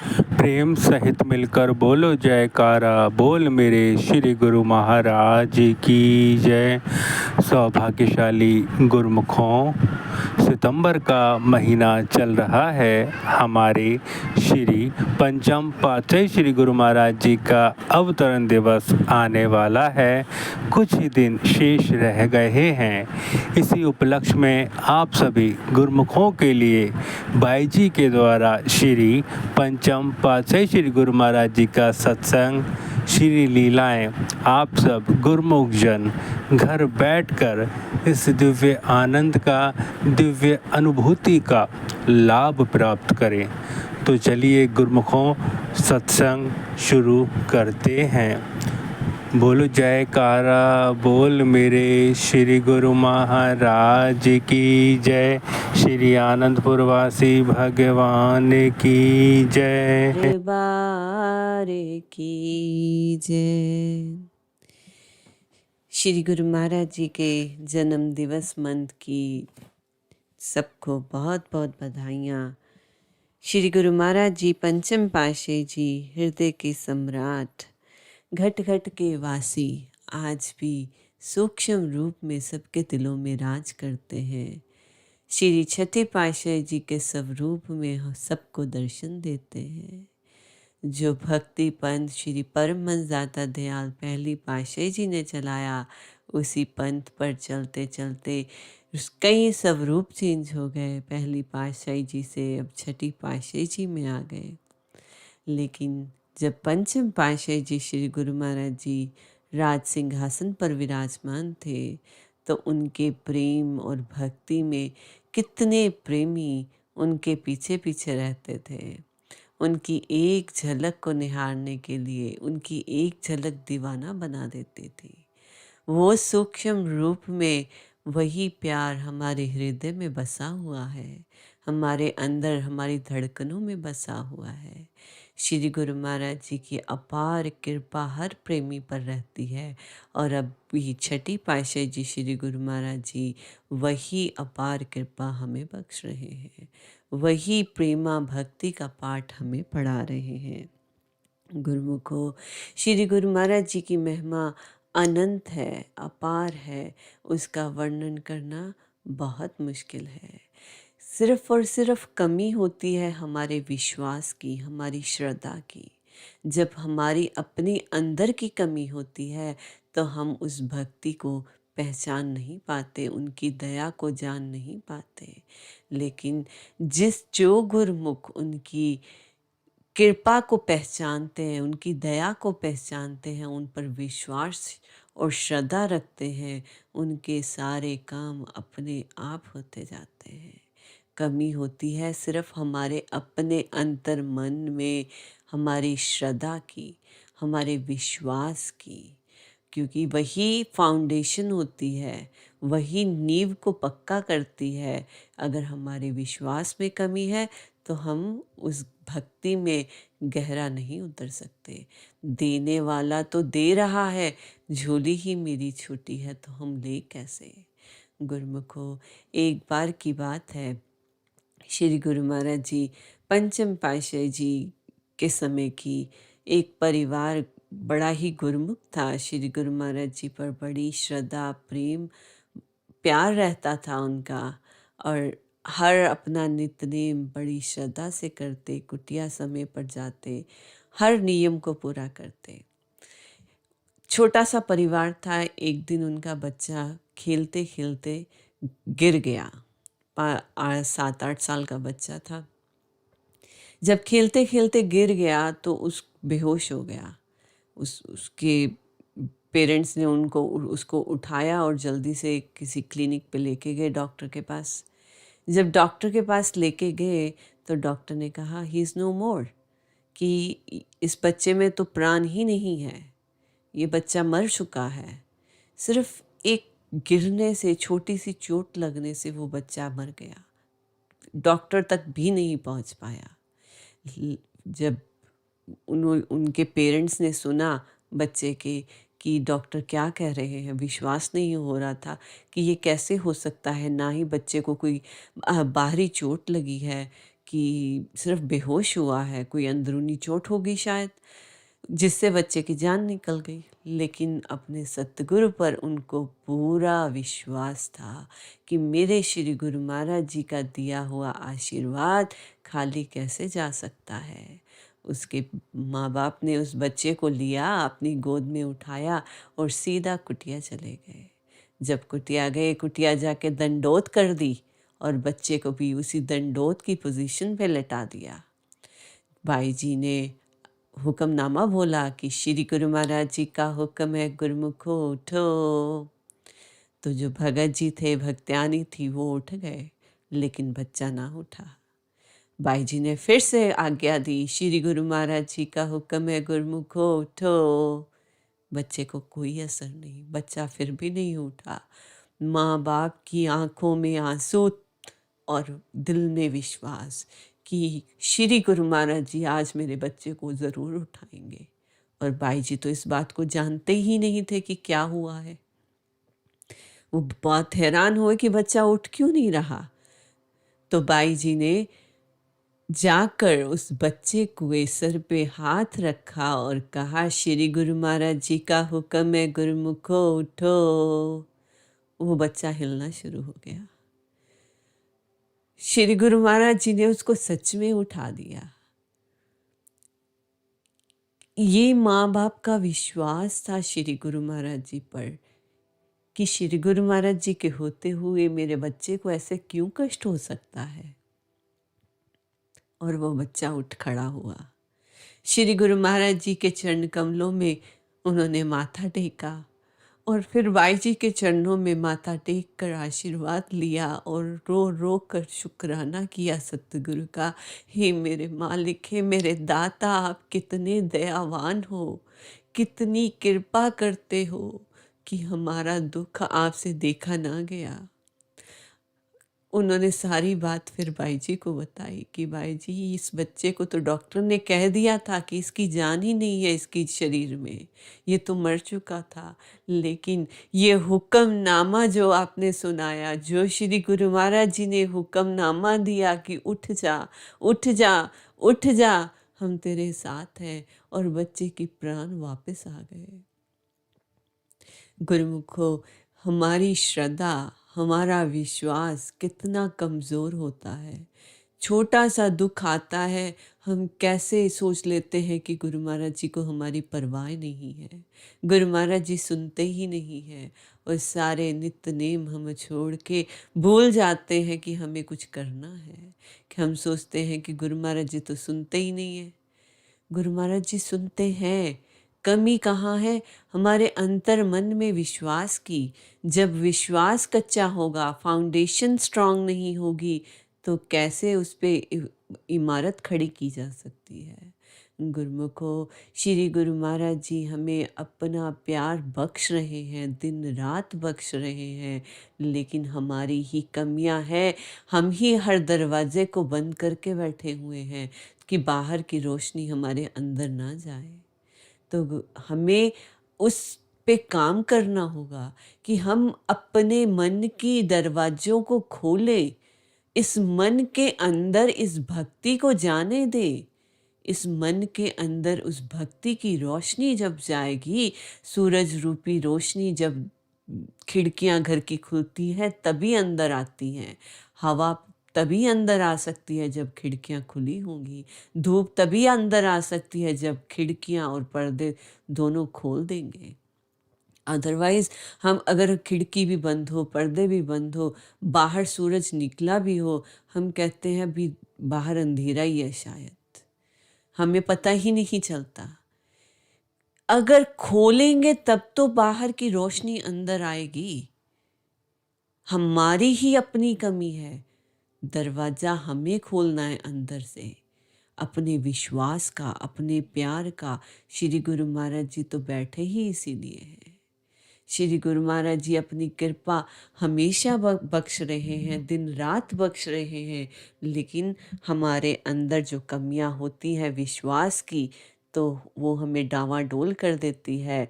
प्रेम सहित मिलकर बोलो जयकारा, बोल मेरे श्री गुरु महाराज की जय। सौभाग्यशाली गुरुमुखों, सितंबर का महीना चल रहा है। हमारे श्री पंचम पातशाही श्री गुरु महाराज जी का अवतरण दिवस आने वाला है। कुछ ही दिन शेष रह गए हैं। इसी उपलक्ष्य में आप सभी गुरुमुखों के लिए भाई जी के द्वारा श्री पंचम पातशाही श्री गुरु महाराज जी का सत्संग, श्री लीलाएं आप सब गुरुमुख जन घर बैठकर इस दिव्य आनंद का, दिव्य अनुभूति का लाभ प्राप्त करें। तो चलिए गुरुमुखों, सत्संग शुरू करते हैं। बोलो जयकारा, बोल मेरे श्री गुरु महाराज की जय। श्री आनंदपुर वासी भगवान की जय। दरबार की जय। श्री गुरु महाराज जी के जन्म दिवस मंथ की सबको बहुत बहुत बधाइयाँ। श्री गुरु महाराज जी पंचम पातशाही जी, हृदय के सम्राट, घट घट के वासी, आज भी सूक्ष्म रूप में सबके दिलों में राज करते हैं। श्री छठे पातशाही जी के स्वरूप में सबको दर्शन देते हैं। जो भक्ति पंथ श्री परमहंस दाता दयाल पहली पातशाही जी ने चलाया, उसी पंथ पर चलते चलते कई स्वरूप चेंज हो गए। पहली पातशाही जी से अब छठी पातशाही जी में आ गए। लेकिन जब पंचम पातशाही जी श्री गुरु महाराज जी राज सिंहासन पर विराजमान थे, तो उनके प्रेम और भक्ति में कितने प्रेमी उनके पीछे पीछे रहते थे। उनकी एक झलक को निहारने के लिए उनकी एक झलक दीवाना बना देती थी। वो सूक्ष्म रूप में वही प्यार हमारे हृदय में बसा हुआ है, हमारे अंदर, हमारी धड़कनों में बसा हुआ है। श्री गुरु महाराज जी की अपार कृपा हर प्रेमी पर रहती है। और अब भी छठी पातशाही जी श्री गुरु महाराज जी वही अपार कृपा हमें बख्श रहे हैं, वही प्रेमा भक्ति का पाठ हमें पढ़ा रहे हैं। गुरुमुखों, श्री गुरु महाराज जी की महिमा अनंत है, अपार है। उसका वर्णन करना बहुत मुश्किल है। सिर्फ और सिर्फ कमी होती है हमारे विश्वास की, हमारी श्रद्धा की। जब हमारी अपनी अंदर की कमी होती है, तो हम उस भक्ति को पहचान नहीं पाते, उनकी दया को जान नहीं पाते। लेकिन जो गुरुमुख उनकी कृपा को पहचानते हैं, उनकी दया को पहचानते हैं, उन पर विश्वास और श्रद्धा रखते हैं, उनके सारे काम अपने आप होते जाते हैं। कमी होती है सिर्फ हमारे अपने अंतर मन में, हमारी श्रद्धा की, हमारे विश्वास की। क्योंकि वही फाउंडेशन होती है, वही नींव को पक्का करती है। अगर हमारे विश्वास में कमी है, तो हम उस भक्ति में गहरा नहीं उतर सकते। देने वाला तो दे रहा है, झोली ही मेरी छोटी है, तो हम ले कैसे। गुरुमुखों, एक बार की बात है, श्री गुरु महाराज जी पंचम पातशाही जी के समय की। एक परिवार बड़ा ही गुरुमुख था, श्री गुरु महाराज जी पर बड़ी श्रद्धा, प्रेम, प्यार रहता था उनका। और हर अपना नित्यनेम बड़ी श्रद्धा से करते, कुटिया समय पर जाते, हर नियम को पूरा करते। छोटा सा परिवार था। एक दिन उनका बच्चा खेलते खेलते गिर गया। 7-8 साल का बच्चा था। जब खेलते खेलते गिर गया तो बेहोश हो गया। उसके पेरेंट्स ने उसको उठाया और जल्दी से किसी क्लिनिक पे लेके गए, डॉक्टर के पास। जब डॉक्टर के पास लेके गए तो डॉक्टर ने कहा ही इज़ नो मोर, कि इस बच्चे में तो प्राण ही नहीं है, ये बच्चा मर चुका है। सिर्फ एक गिरने से, छोटी सी चोट लगने से वो बच्चा मर गया। डॉक्टर तक भी नहीं पहुंच पाया। जब उनके पेरेंट्स ने सुना बच्चे के कि डॉक्टर क्या कह रहे हैं, विश्वास नहीं हो रहा था कि ये कैसे हो सकता है। ना ही बच्चे को कोई बाहरी चोट लगी है, कि सिर्फ बेहोश हुआ है, कोई अंदरूनी चोट होगी शायद, जिससे बच्चे की जान निकल गई। लेकिन अपने सतगुरु पर उनको पूरा विश्वास था कि मेरे श्री गुरु महाराज जी का दिया हुआ आशीर्वाद खाली कैसे जा सकता है। उसके माँ बाप ने उस बच्चे को लिया, अपनी गोद में उठाया और सीधा कुटिया चले गए। जब कुटिया गए, कुटिया जाके दंडोत कर दी और बच्चे को भी उसी दंडोत की पोजीशन पे लेटा दिया। भाई जी ने हुक्मनामा बोला कि श्री गुरु महाराज जी का हुक्म है, गुरुमुखो उठो। तो जो भगत जी थे, भक्त्यानी थी, वो उठ गए, लेकिन बच्चा ना उठा। भाई जी ने फिर से आज्ञा दी, श्री गुरु महाराज जी का हुक्म है, गुरुमुखो उठो। बच्चे को कोई असर नहीं, बच्चा फिर भी नहीं उठा। माँ बाप की आंखों में आंसू और दिल में विश्वास कि श्री गुरु महाराज जी आज मेरे बच्चे को ज़रूर उठाएंगे। और भाई जी तो इस बात को जानते ही नहीं थे कि क्या हुआ है। वो बहुत हैरान हुए कि बच्चा उठ क्यों नहीं रहा। तो भाई जी ने जाकर उस बच्चे के सर पे हाथ रखा और कहा, श्री गुरु महाराज जी का हुक्म है, गुरुमुखो उठो। वो बच्चा हिलना शुरू हो गया। श्री गुरु महाराज जी ने उसको सच में उठा दिया। ये माँ बाप का विश्वास था श्री गुरु महाराज जी पर कि श्री गुरु महाराज जी के होते हुए मेरे बच्चे को ऐसे क्यों कष्ट हो सकता है। और वो बच्चा उठ खड़ा हुआ। श्री गुरु महाराज जी के चरण कमलों में उन्होंने माथा टेका और फिर भाई जी के चरणों में माथा टेक कर आशीर्वाद लिया और रो रो कर शुक्राना किया सतगुरु का। हे मेरे मालिक, हे मेरे दाता, आप कितने दयावान हो, कितनी कृपा करते हो कि हमारा दुख आपसे देखा ना गया। उन्होंने सारी बात फिर भाई जी को बताई कि भाई जी, इस बच्चे को तो डॉक्टर ने कह दिया था कि इसकी जान ही नहीं है इसकी शरीर में, ये तो मर चुका था। लेकिन ये हुक्मनामा जो आपने सुनाया, जो श्री गुरु महाराज जी ने हुक्मनामा दिया कि उठ जा उठ जा उठ जा, हम तेरे साथ हैं, और बच्चे की प्राण वापस आ गए। गुरुमुखो, हमारी श्रद्धा, हमारा विश्वास कितना कमज़ोर होता है। छोटा सा दुख आता है, हम कैसे सोच लेते हैं कि गुरु महाराज जी को हमारी परवाह नहीं है, गुरु महाराज जी सुनते ही नहीं हैं, और सारे नित्य नेम हम छोड़ के भूल जाते हैं कि हमें कुछ करना है। कि हम सोचते हैं कि गुरु महाराज जी तो सुनते ही नहीं है। गुरु महाराज जी सुनते हैं। कमी कहाँ है? हमारे अंतर मन में विश्वास की। जब विश्वास कच्चा होगा, फाउंडेशन स्ट्रांग नहीं होगी, तो कैसे उस पे इमारत खड़ी की जा सकती है। गुरुमुखो, श्री गुरु महाराज जी हमें अपना प्यार बख्श रहे हैं, दिन रात बख्श रहे हैं, लेकिन हमारी ही कमियां हैं। हम ही हर दरवाजे को बंद करके बैठे हुए हैं कि बाहर की रोशनी हमारे अंदर ना जाए। तो हमें उस पे काम करना होगा कि हम अपने मन की दरवाजों को खोलें, इस मन के अंदर इस भक्ति को जाने दें। इस मन के अंदर उस भक्ति की रोशनी जब जाएगी, सूरज रूपी रोशनी जब खिड़कियां घर की खुलती हैं तभी अंदर आती हैं। हवा तभी अंदर आ सकती है जब खिड़कियां खुली होंगी। धूप तभी अंदर आ सकती है जब खिड़कियां और पर्दे दोनों खोल देंगे। अदरवाइज हम अगर खिड़की भी बंद हो, पर्दे भी बंद हो, बाहर सूरज निकला भी हो, हम कहते हैं अभी बाहर अंधेरा ही है, शायद हमें पता ही नहीं चलता। अगर खोलेंगे तब तो बाहर की रोशनी अंदर आएगी। हमारी ही अपनी कमी है। दरवाज़ा हमें खोलना है अंदर से, अपने विश्वास का, अपने प्यार का। श्री गुरु महाराज जी तो बैठे ही इसीलिए हैं। श्री गुरु महाराज जी अपनी कृपा हमेशा बख्श रहे हैं, दिन रात बख्श रहे हैं, लेकिन हमारे अंदर जो कमियां होती हैं विश्वास की, तो वो हमें डांवाडोल कर देती है।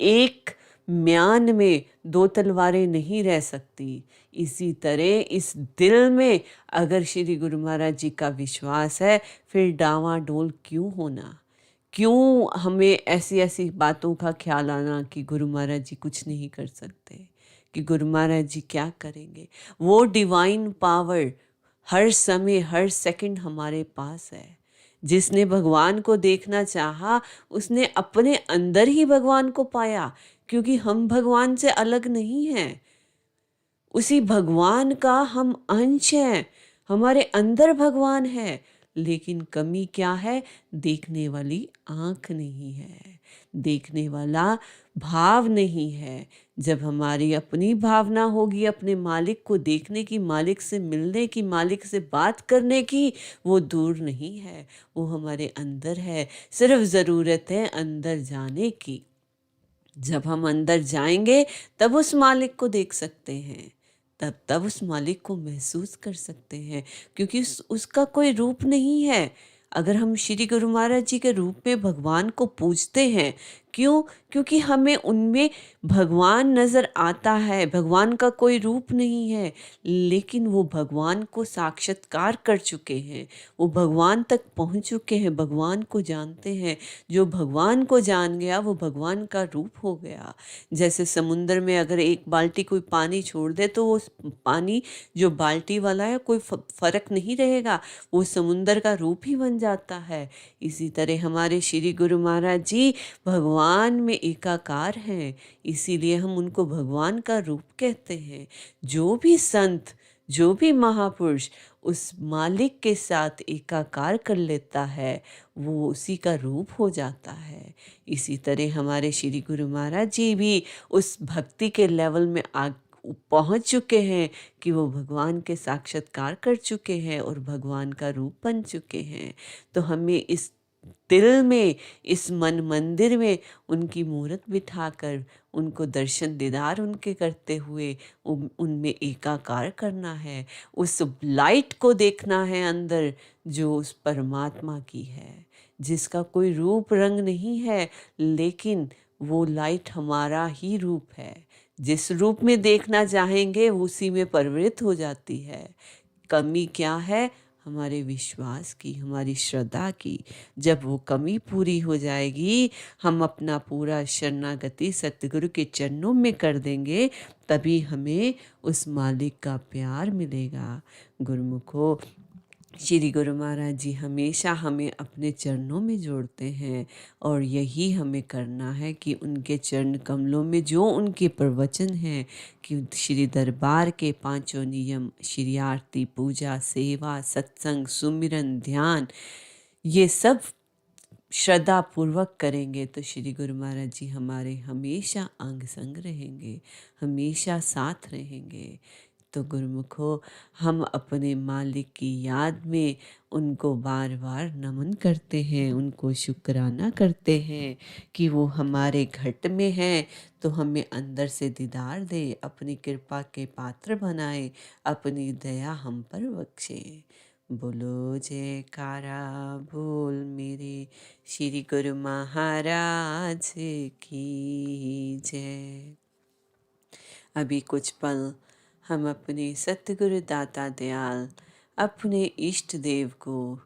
एक म्यान में दो तलवारें नहीं रह सकती। इसी तरह इस दिल में अगर श्री गुरु महाराज जी का विश्वास है, फिर डांवाडोल क्यों होना, क्यों हमें ऐसी ऐसी बातों का ख्याल आना कि गुरु महाराज जी कुछ नहीं कर सकते, कि गुरु महाराज जी क्या करेंगे। वो डिवाइन पावर हर समय हर सेकंड हमारे पास है। जिसने भगवान को देखना चाहा उसने अपने अंदर ही भगवान को पाया, क्योंकि हम भगवान से अलग नहीं हैं। उसी भगवान का हम अंश हैं, हमारे अंदर भगवान है। लेकिन कमी क्या है? देखने वाली आंख नहीं है, देखने वाला भाव नहीं है। जब हमारी अपनी भावना होगी अपने मालिक को देखने की, मालिक से मिलने की, मालिक से बात करने की, वो दूर नहीं है, वो हमारे अंदर है। सिर्फ ज़रूरत है अंदर जाने की। जब हम अंदर जाएंगे तब उस मालिक को देख सकते हैं, तब उस मालिक को महसूस कर सकते हैं, क्योंकि उसका कोई रूप नहीं है। अगर हम श्री गुरु महाराज जी के रूप में भगवान को पूजते हैं, क्यों? क्योंकि हमें उनमें भगवान नज़र आता है। भगवान का कोई रूप नहीं है, लेकिन वो भगवान को साक्षात्कार कर चुके हैं, वो भगवान तक पहुंच चुके हैं, भगवान को जानते हैं। जो भगवान को जान गया वो भगवान का रूप हो गया। जैसे समुंदर में अगर एक बाल्टी कोई पानी छोड़ दे तो वो पानी जो बाल्टी वाला है कोई फर्क नहीं रहेगा, वो समुंदर का रूप ही बन जाता है। इसी तरह हमारे श्री गुरु महाराज जी भगवान में एकाकार हैं, इसीलिए हम उनको भगवान का रूप कहते हैं। जो भी संत, जो भी महापुरुष उस मालिक के साथ एकाकार कर लेता है, वो उसी का रूप हो जाता है। इसी तरह हमारे श्री गुरु महाराज जी भी उस भक्ति के लेवल में पहुंच चुके हैं कि वो भगवान के साक्षात्कार कर चुके हैं और भगवान का रूप बन चुके हैं। तो हमें इस दिल में, इस मन मंदिर में उनकी मूर्त बिठाकर उनको दर्शन दीदार उनके करते हुए उनमें एकाकार करना है। उस लाइट को देखना है अंदर जो उस परमात्मा की है, जिसका कोई रूप रंग नहीं है, लेकिन वो लाइट हमारा ही रूप है। जिस रूप में देखना चाहेंगे उसी में परिवर्तित हो जाती है। कमी क्या है? हमारे विश्वास की, हमारी श्रद्धा की। जब वो कमी पूरी हो जाएगी, हम अपना पूरा शरणागति सतगुरु के चरणों में कर देंगे, तभी हमें उस मालिक का प्यार मिलेगा। गुरुमुखो, श्री गुरु महाराज जी हमेशा हमें अपने चरणों में जोड़ते हैं, और यही हमें करना है कि उनके चरण कमलों में जो उनके प्रवचन हैं, कि श्री दरबार के पांचों नियम, श्री आरती, पूजा, सेवा, सत्संग, सुमिरन, ध्यान, ये सब श्रद्धा पूर्वक करेंगे तो श्री गुरु महाराज जी हमारे हमेशा अंग संग रहेंगे, हमेशा साथ रहेंगे। तो गुरुमुखो, हम अपने मालिक की याद में उनको बार बार नमन करते हैं, उनको शुक्राना करते हैं कि वो हमारे घट में हैं, तो हमें अंदर से दीदार दे, अपनी कृपा के पात्र बनाए, अपनी दया हम पर बख्शे। बोलो जयकारा बोल मेरे श्री गुरु महाराज की जय। अभी कुछ पल हम अपने सतगुरु दाता दयाल, अपने इष्ट देव को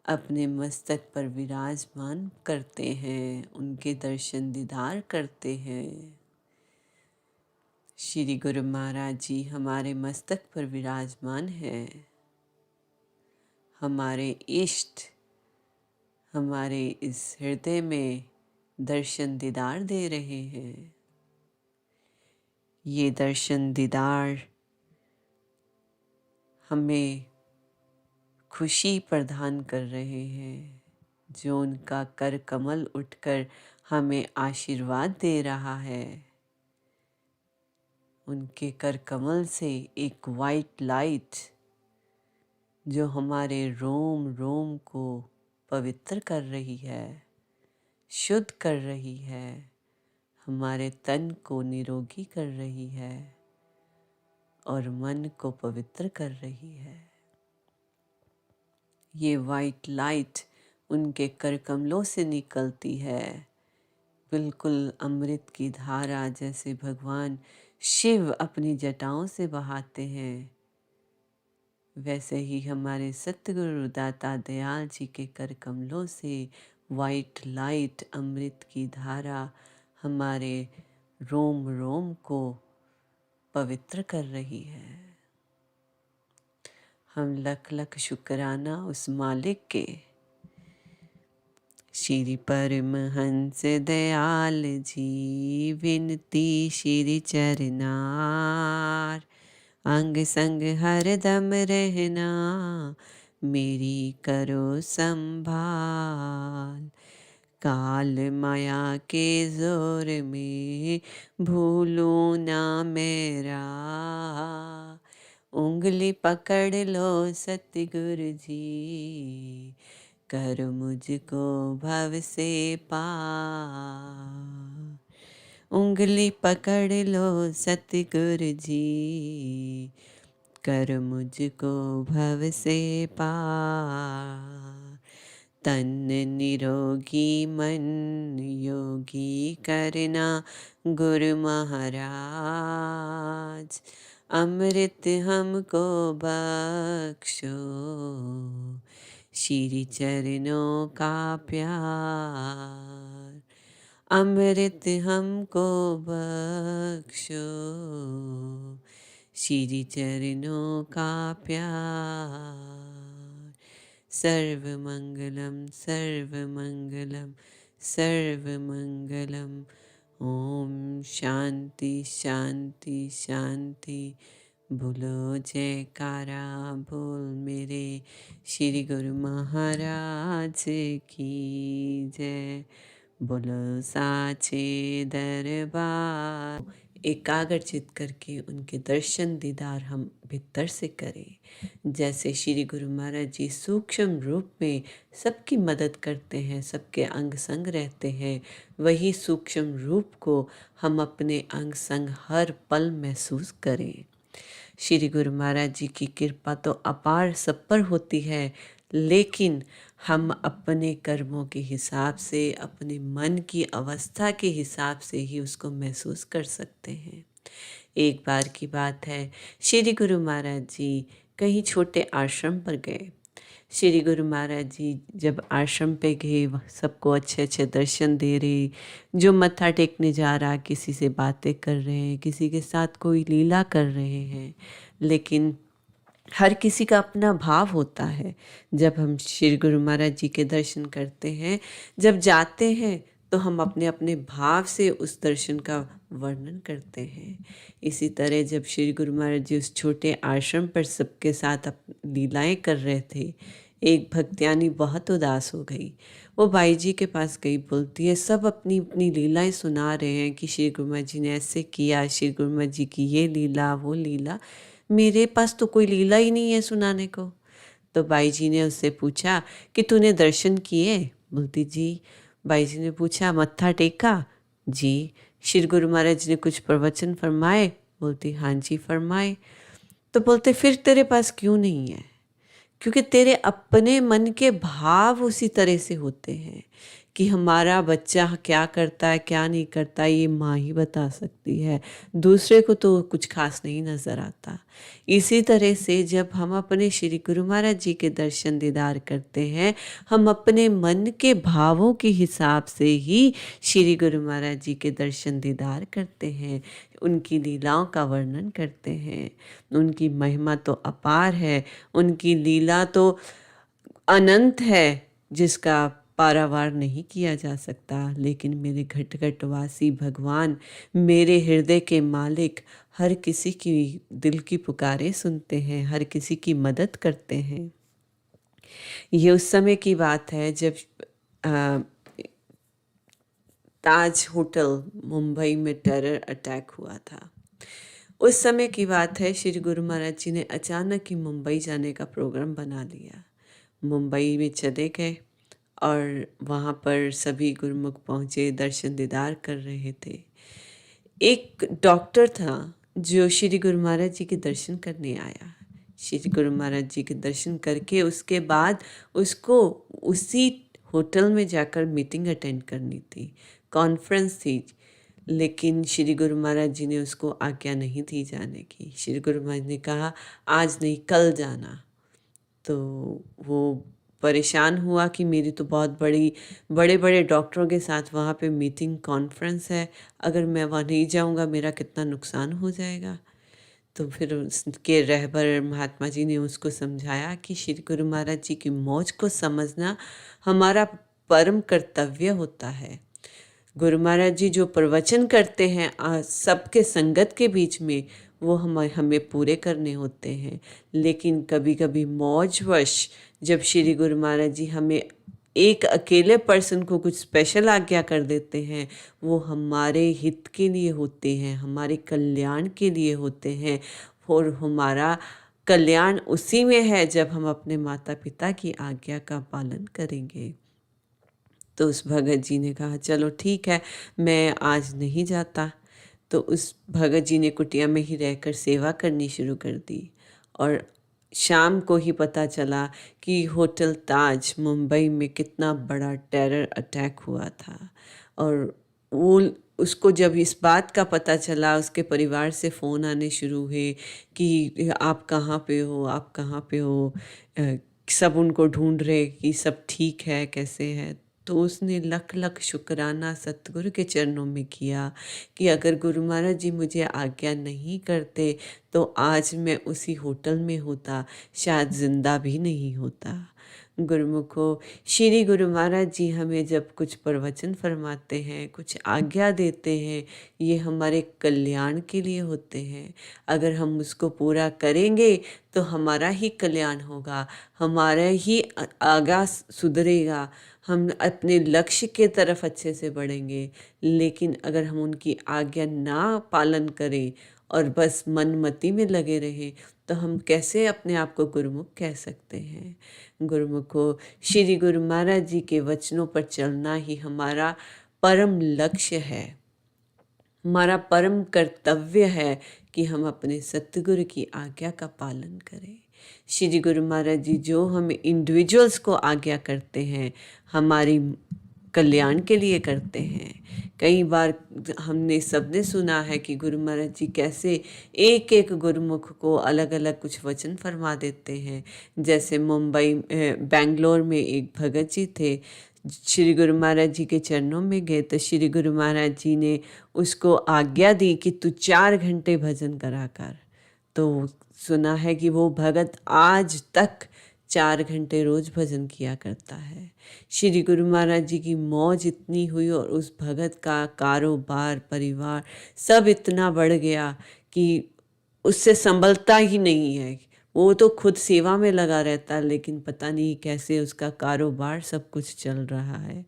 अपने मस्तक पर विराजमान करते हैं, उनके दर्शन दीदार करते हैं। श्री गुरु महाराज जी हमारे मस्तक पर विराजमान हैं, हमारे इष्ट हमारे इस हृदय में दर्शन दीदार दे रहे हैं। ये दर्शन दीदार हमें खुशी प्रदान कर रहे हैं, जो उनका कर कमल उठकर हमें आशीर्वाद दे रहा है। उनके कर कमल से एक वाइट लाइट जो हमारे रोम रोम को पवित्र कर रही है, शुद्ध कर रही है, हमारे तन को निरोगी कर रही है और मन को पवित्र कर रही है। ये वाइट लाइट उनके कर कमलों से निकलती है, बिल्कुल अमृत की धारा जैसे भगवान शिव अपनी जटाओं से बहाते हैं, वैसे ही हमारे सतगुरु दाता दयाल जी के कर कमलों से वाइट लाइट अमृत की धारा हमारे रोम रोम को पवित्र कर रही है। हम लख लख शुक्राना उस मालिक के। श्री परमहंस दयाल जी विनती श्री चरनार, अंग संग हरदम रहना मेरी करो संभाल। काल माया के जोर में भूलूं ना मेरा, उंगली पकड़ लो सतगुरु जी, कर मुझको भव से पार। उंगली पकड़ लो सतगुरु जी, कर मुझको भव से पार। तन निरोगी मन योगी करना गुरु महाराज, अमृत हमको बख्शो श्री चरणों का प्यार। अमृत हमको बख्शो श्री चरणों का प्यार। सर्वमंगलम सर्वमंगलम सर्वमंगलम। ओम शांति शांति शांति। बोलो जयकारा बोल मेरे श्री गुरु महाराज की जय। बोलो साचे दरबार। एकाग्रचित करके उनके दर्शन दीदार हम भीतर से करें। जैसे श्री गुरु महाराज जी सूक्ष्म रूप में सबकी मदद करते हैं, सबके अंग संग रहते हैं, वही सूक्ष्म रूप को हम अपने अंग संग हर पल महसूस करें। श्री गुरु महाराज जी की कृपा तो अपार सब पर होती है, लेकिन हम अपने कर्मों के हिसाब से, अपने मन की अवस्था के हिसाब से ही उसको महसूस कर सकते हैं। एक बार की बात है, श्री गुरु महाराज जी कहीं छोटे आश्रम पर गए। श्री गुरु महाराज जी जब आश्रम पे गए, सबको अच्छे अच्छे दर्शन दे रहे, जो मत्था टेकने जा रहा किसी से बातें कर रहे हैं, किसी के साथ कोई लीला कर रहे हैं, लेकिन हर किसी का अपना भाव होता है। जब हम श्री गुरु महाराज जी के दर्शन करते हैं, जब जाते हैं तो हम अपने अपने भाव से उस दर्शन का वर्णन करते हैं। इसी तरह जब श्री गुरु महाराज जी उस छोटे आश्रम पर सबके साथ लीलाएं कर रहे थे, एक भक्त्यानी बहुत उदास हो गई। वो बाई जी के पास गई, बोलती है सब अपनी अपनी लीलाएं सुना रहे हैं कि श्री गुरु महाराज जी ने ऐसे किया, श्री गुरु महाराज जी की ये लीला वो लीला, मेरे पास तो कोई लीला ही नहीं है सुनाने को। तो बाई जी ने उससे पूछा कि तूने दर्शन किए? बोलती जी। बाई जी ने पूछा मत्था टेका? जी। श्री गुरु महाराज जी ने कुछ प्रवचन फरमाए? बोलती हाँ जी फरमाए। तो बोलते फिर तेरे पास क्यों नहीं है? क्योंकि तेरे अपने मन के भाव उसी तरह से होते हैं कि हमारा बच्चा क्या करता है क्या नहीं करता ये माँ ही बता सकती है, दूसरे को तो कुछ खास नहीं नज़र आता। इसी तरह से जब हम अपने श्री गुरु महाराज जी के दर्शन दीदार करते हैं, हम अपने मन के भावों के हिसाब से ही श्री गुरु महाराज जी के दर्शन दीदार करते हैं, उनकी लीलाओं का वर्णन करते हैं। उनकी महिमा तो अपार है, उनकी लीला तो अनंत है, जिसका पारावार नहीं किया जा सकता। लेकिन मेरे घट घट वासी भगवान, मेरे हृदय के मालिक, हर किसी की दिल की पुकारें सुनते हैं, हर किसी की मदद करते हैं। ये उस समय की बात है जब ताज होटल मुंबई में टेरर अटैक हुआ था। उस समय की बात है, श्री गुरु महाराज जी ने अचानक ही मुंबई जाने का प्रोग्राम बना लिया। मुंबई में चले गए और वहाँ पर सभी गुरुमुख पहुँचे, दर्शन दीदार कर रहे थे। एक डॉक्टर था जो श्री गुरु महाराज जी के दर्शन करने आया। श्री गुरु महाराज जी के दर्शन करके उसके बाद उसको उसी होटल में जाकर मीटिंग अटेंड करनी थी। कॉन्फ्रेंस थी, लेकिन श्री गुरु महाराज जी ने उसको आज्ञा नहीं दी जाने की। श्री गुरु महाराज ने कहा आज नहीं कल जाना। तो वो परेशान हुआ कि मेरी तो बहुत बड़े बड़े डॉक्टरों के साथ वहाँ पे मीटिंग कॉन्फ्रेंस है, अगर मैं वहाँ नहीं जाऊँगा मेरा कितना नुकसान हो जाएगा। तो फिर उसके रहबर महात्मा जी ने उसको समझाया कि श्री गुरु महाराज जी की मौज को समझना हमारा परम कर्तव्य होता है। गुरु महाराज जी जो प्रवचन करते हैं सबके संगत के बीच में, वो हमें पूरे करने होते हैं। लेकिन कभी कभी मौजवश जब श्री गुरु महाराज जी हमें एक अकेले पर्सन को कुछ स्पेशल आज्ञा कर देते हैं, वो हमारे हित के लिए होते हैं, हमारे कल्याण के लिए होते हैं। और हमारा कल्याण उसी में है जब हम अपने माता पिता की आज्ञा का पालन करेंगे। तो उस भगत जी ने कहा चलो ठीक है, मैं आज नहीं जाता। तो उस भगत जी ने कुटिया में ही रहकर सेवा करनी शुरू कर दी। और शाम को ही पता चला कि होटल ताज मुंबई में कितना बड़ा टेरर अटैक हुआ था। और वो उसको जब इस बात का पता चला, उसके परिवार से फ़ोन आने शुरू हुए कि आप कहाँ पे हो, आप कहाँ पे हो। सब उनको ढूंढ रहे कि सब ठीक है, कैसे है। तो उसने लख लख शुक्राना सतगुरु के चरणों में किया कि अगर गुरु महाराज जी मुझे आज्ञा नहीं करते तो आज मैं उसी होटल में होता, शायद जिंदा भी नहीं होता। गुरुमुखो, श्री गुरु महाराज जी हमें जब कुछ प्रवचन फरमाते हैं, कुछ आज्ञा देते हैं, ये हमारे कल्याण के लिए होते हैं। अगर हम उसको पूरा करेंगे तो हमारा ही कल्याण होगा, हमारा ही आगाज सुधरेगा, हम अपने लक्ष्य के तरफ अच्छे से बढ़ेंगे। लेकिन अगर हम उनकी आज्ञा ना पालन करें और बस मनमति में लगे रहें तो हम कैसे अपने आप को गुरुमुख कह सकते हैं। गुरुमुखो, श्री गुरु महाराज जी के वचनों पर चलना ही हमारा परम लक्ष्य है, हमारा परम कर्तव्य है कि हम अपने सतगुरु की आज्ञा का पालन करें। श्री गुरु महाराज जी जो हमें इंडिविजुअल्स को आज्ञा करते हैं, हमारी कल्याण के लिए करते हैं। कई बार हमने सबने सुना है कि गुरु महाराज जी कैसे एक एक गुरुमुख को अलग अलग कुछ वचन फरमा देते हैं। जैसे मुंबई बेंगलोर में एक भगत जी थे, श्री गुरु महाराज जी के चरणों में गए तो श्री गुरु महाराज जी ने उसको आज्ञा दी कि तू 4 घंटे भजन करा कर। तो सुना है कि वो भगत आज तक 4 घंटे रोज भजन किया करता है। श्री गुरु महाराज जी की मौज इतनी हुई और उस भगत का कारोबार, परिवार सब इतना बढ़ गया कि उससे संभलता ही नहीं है। वो तो खुद सेवा में लगा रहता है, लेकिन पता नहीं कैसे उसका कारोबार सब कुछ चल रहा है।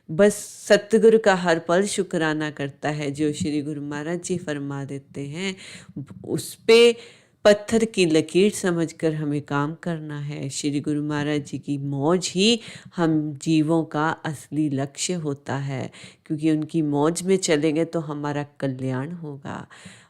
बस सतगुरु का हर पल शुक्राना करता है। जो श्री गुरु महाराज जी फरमा देते हैं उस पे पत्थर की लकीर समझकर हमें काम करना है। श्री गुरु महाराज जी की मौज ही हम जीवों का असली लक्ष्य होता है, क्योंकि उनकी मौज में चलेंगे तो हमारा कल्याण होगा।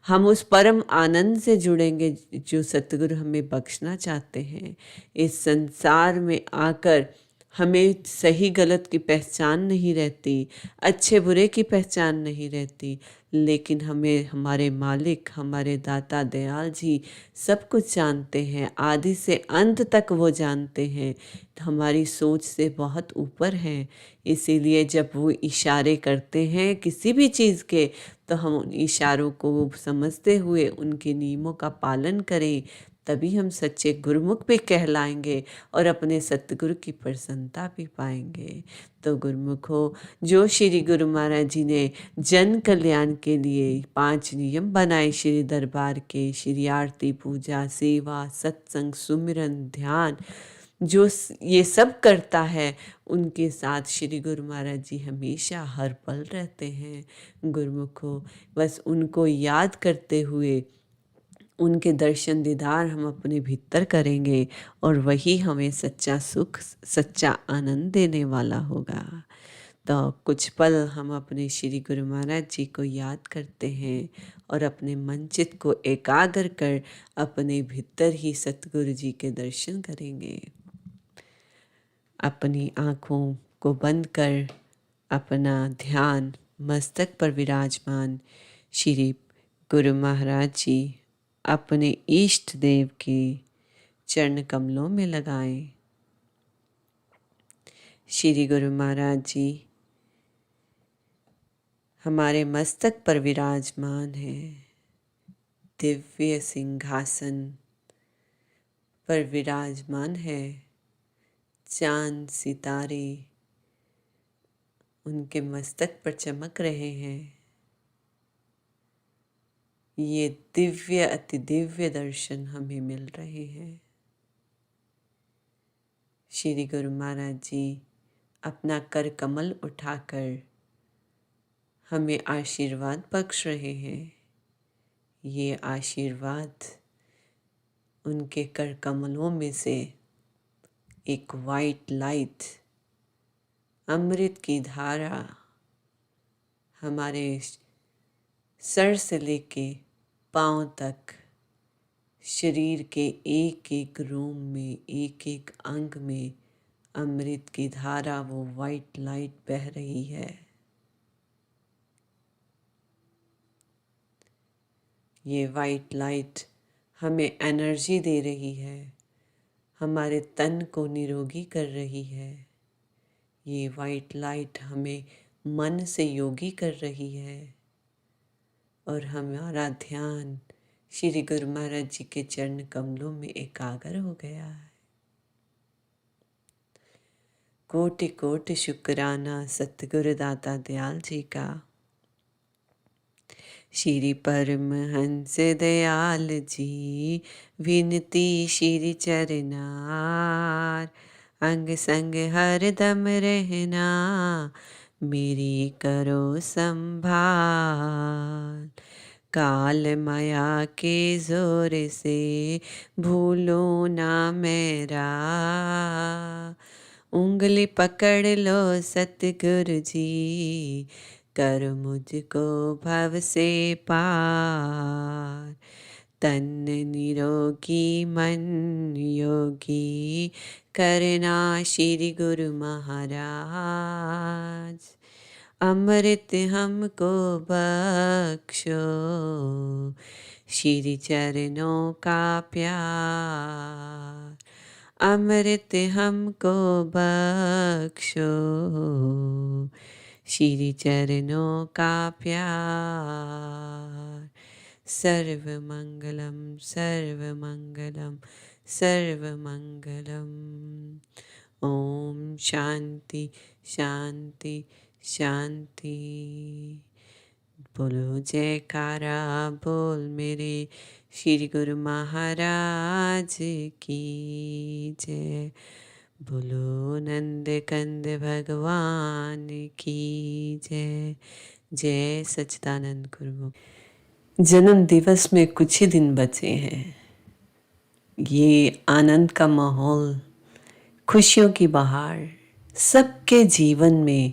हम उस परम आनंद से जुड़ेंगे जो सतगुरु हमें बख्शना चाहते हैं। इस संसार में आकर हमें सही गलत की पहचान नहीं रहती, अच्छे बुरे की पहचान नहीं रहती, लेकिन हमें हमारे मालिक, हमारे दाता दयाल जी सब कुछ जानते हैं, आदि से अंत तक वो जानते हैं, हमारी सोच से बहुत ऊपर हैं। इसीलिए जब वो इशारे करते हैं किसी भी चीज़ के, तो हम उन इशारों को समझते हुए उनके नियमों का पालन करें, तभी हम सच्चे गुरुमुख भी कहलाएंगे और अपने सतगुरु की प्रसन्नता भी पाएंगे। तो गुरुमुखो, जो श्री गुरु महाराज जी ने जन कल्याण के लिए 5 नियम बनाए श्री दरबार के, श्री आरती, पूजा, सेवा, सत्संग, सुमिरन, ध्यान, जो ये सब करता है उनके साथ श्री गुरु महाराज जी हमेशा हर पल रहते हैं। गुरुमुखो, बस उनको याद करते हुए उनके दर्शन दीदार हम अपने भीतर करेंगे और वही हमें सच्चा सुख, सच्चा आनंद देने वाला होगा। तो कुछ पल हम अपने श्री गुरु महाराज जी को याद करते हैं और अपने मन चित्त को एकाग्र कर अपने भीतर ही सतगुरु जी के दर्शन करेंगे। अपनी आँखों को बंद कर अपना ध्यान मस्तक पर विराजमान श्री गुरु महाराज जी अपने इष्ट देव के चरण कमलों में लगाएं। श्री गुरु महाराज जी हमारे मस्तक पर विराजमान है। दिव्य सिंहासन पर विराजमान है। चांद सितारे उनके मस्तक पर चमक रहे हैं। ये दिव्य अति दिव्य दर्शन हमें मिल रहे हैं। श्री गुरु महाराज जी अपना कर कमल उठाकर हमें आशीर्वाद बख्श रहे हैं। ये आशीर्वाद उनके कर कमलों में से एक वाइट लाइट, अमृत की धारा हमारे सर से लेके पांव तक शरीर के एक एक रोम में, एक एक अंग में अमृत की धारा, वो वाइट लाइट बह रही है। ये वाइट लाइट हमें एनर्जी दे रही है, हमारे तन को निरोगी कर रही है। ये वाइट लाइट हमें मन से योगी कर रही है और हमारा ध्यान श्री गुरु महाराज जी के चरण कमलों में एकाग्र हो गया है। कोटि कोटि शुक्राना सतगुरु दाता दयाल जी का। श्री परमहंस दयाल जी विनती श्री चरनार, अंग संग हर दम रहना मेरी करो संभाल। काल माया के जोर से भूलो ना मेरा, उंगली पकड़ लो सतगुरु जी कर मुझको भव से पार। तन निरोगी मन योगी करना श्री गुरु महाराज। अमृत हमको बख्शो श्री चरणों का प्यार। अमृत हमको बख्शो श्री चरणों का प्यार। सर्वमंगलम सर्वमंगलम सर्वमंगलम। ओम शांति शांति शांति। बोलो जयकारा बोल मेरे श्री गुरु महाराज की जय। बोलो नंद कंद भगवान की जय। जय सच्चिदानंद गुरुमुख। जन्म दिवस में कुछ ही दिन बचे हैं। ये आनंद का माहौल, खुशियों की बहार सबके जीवन में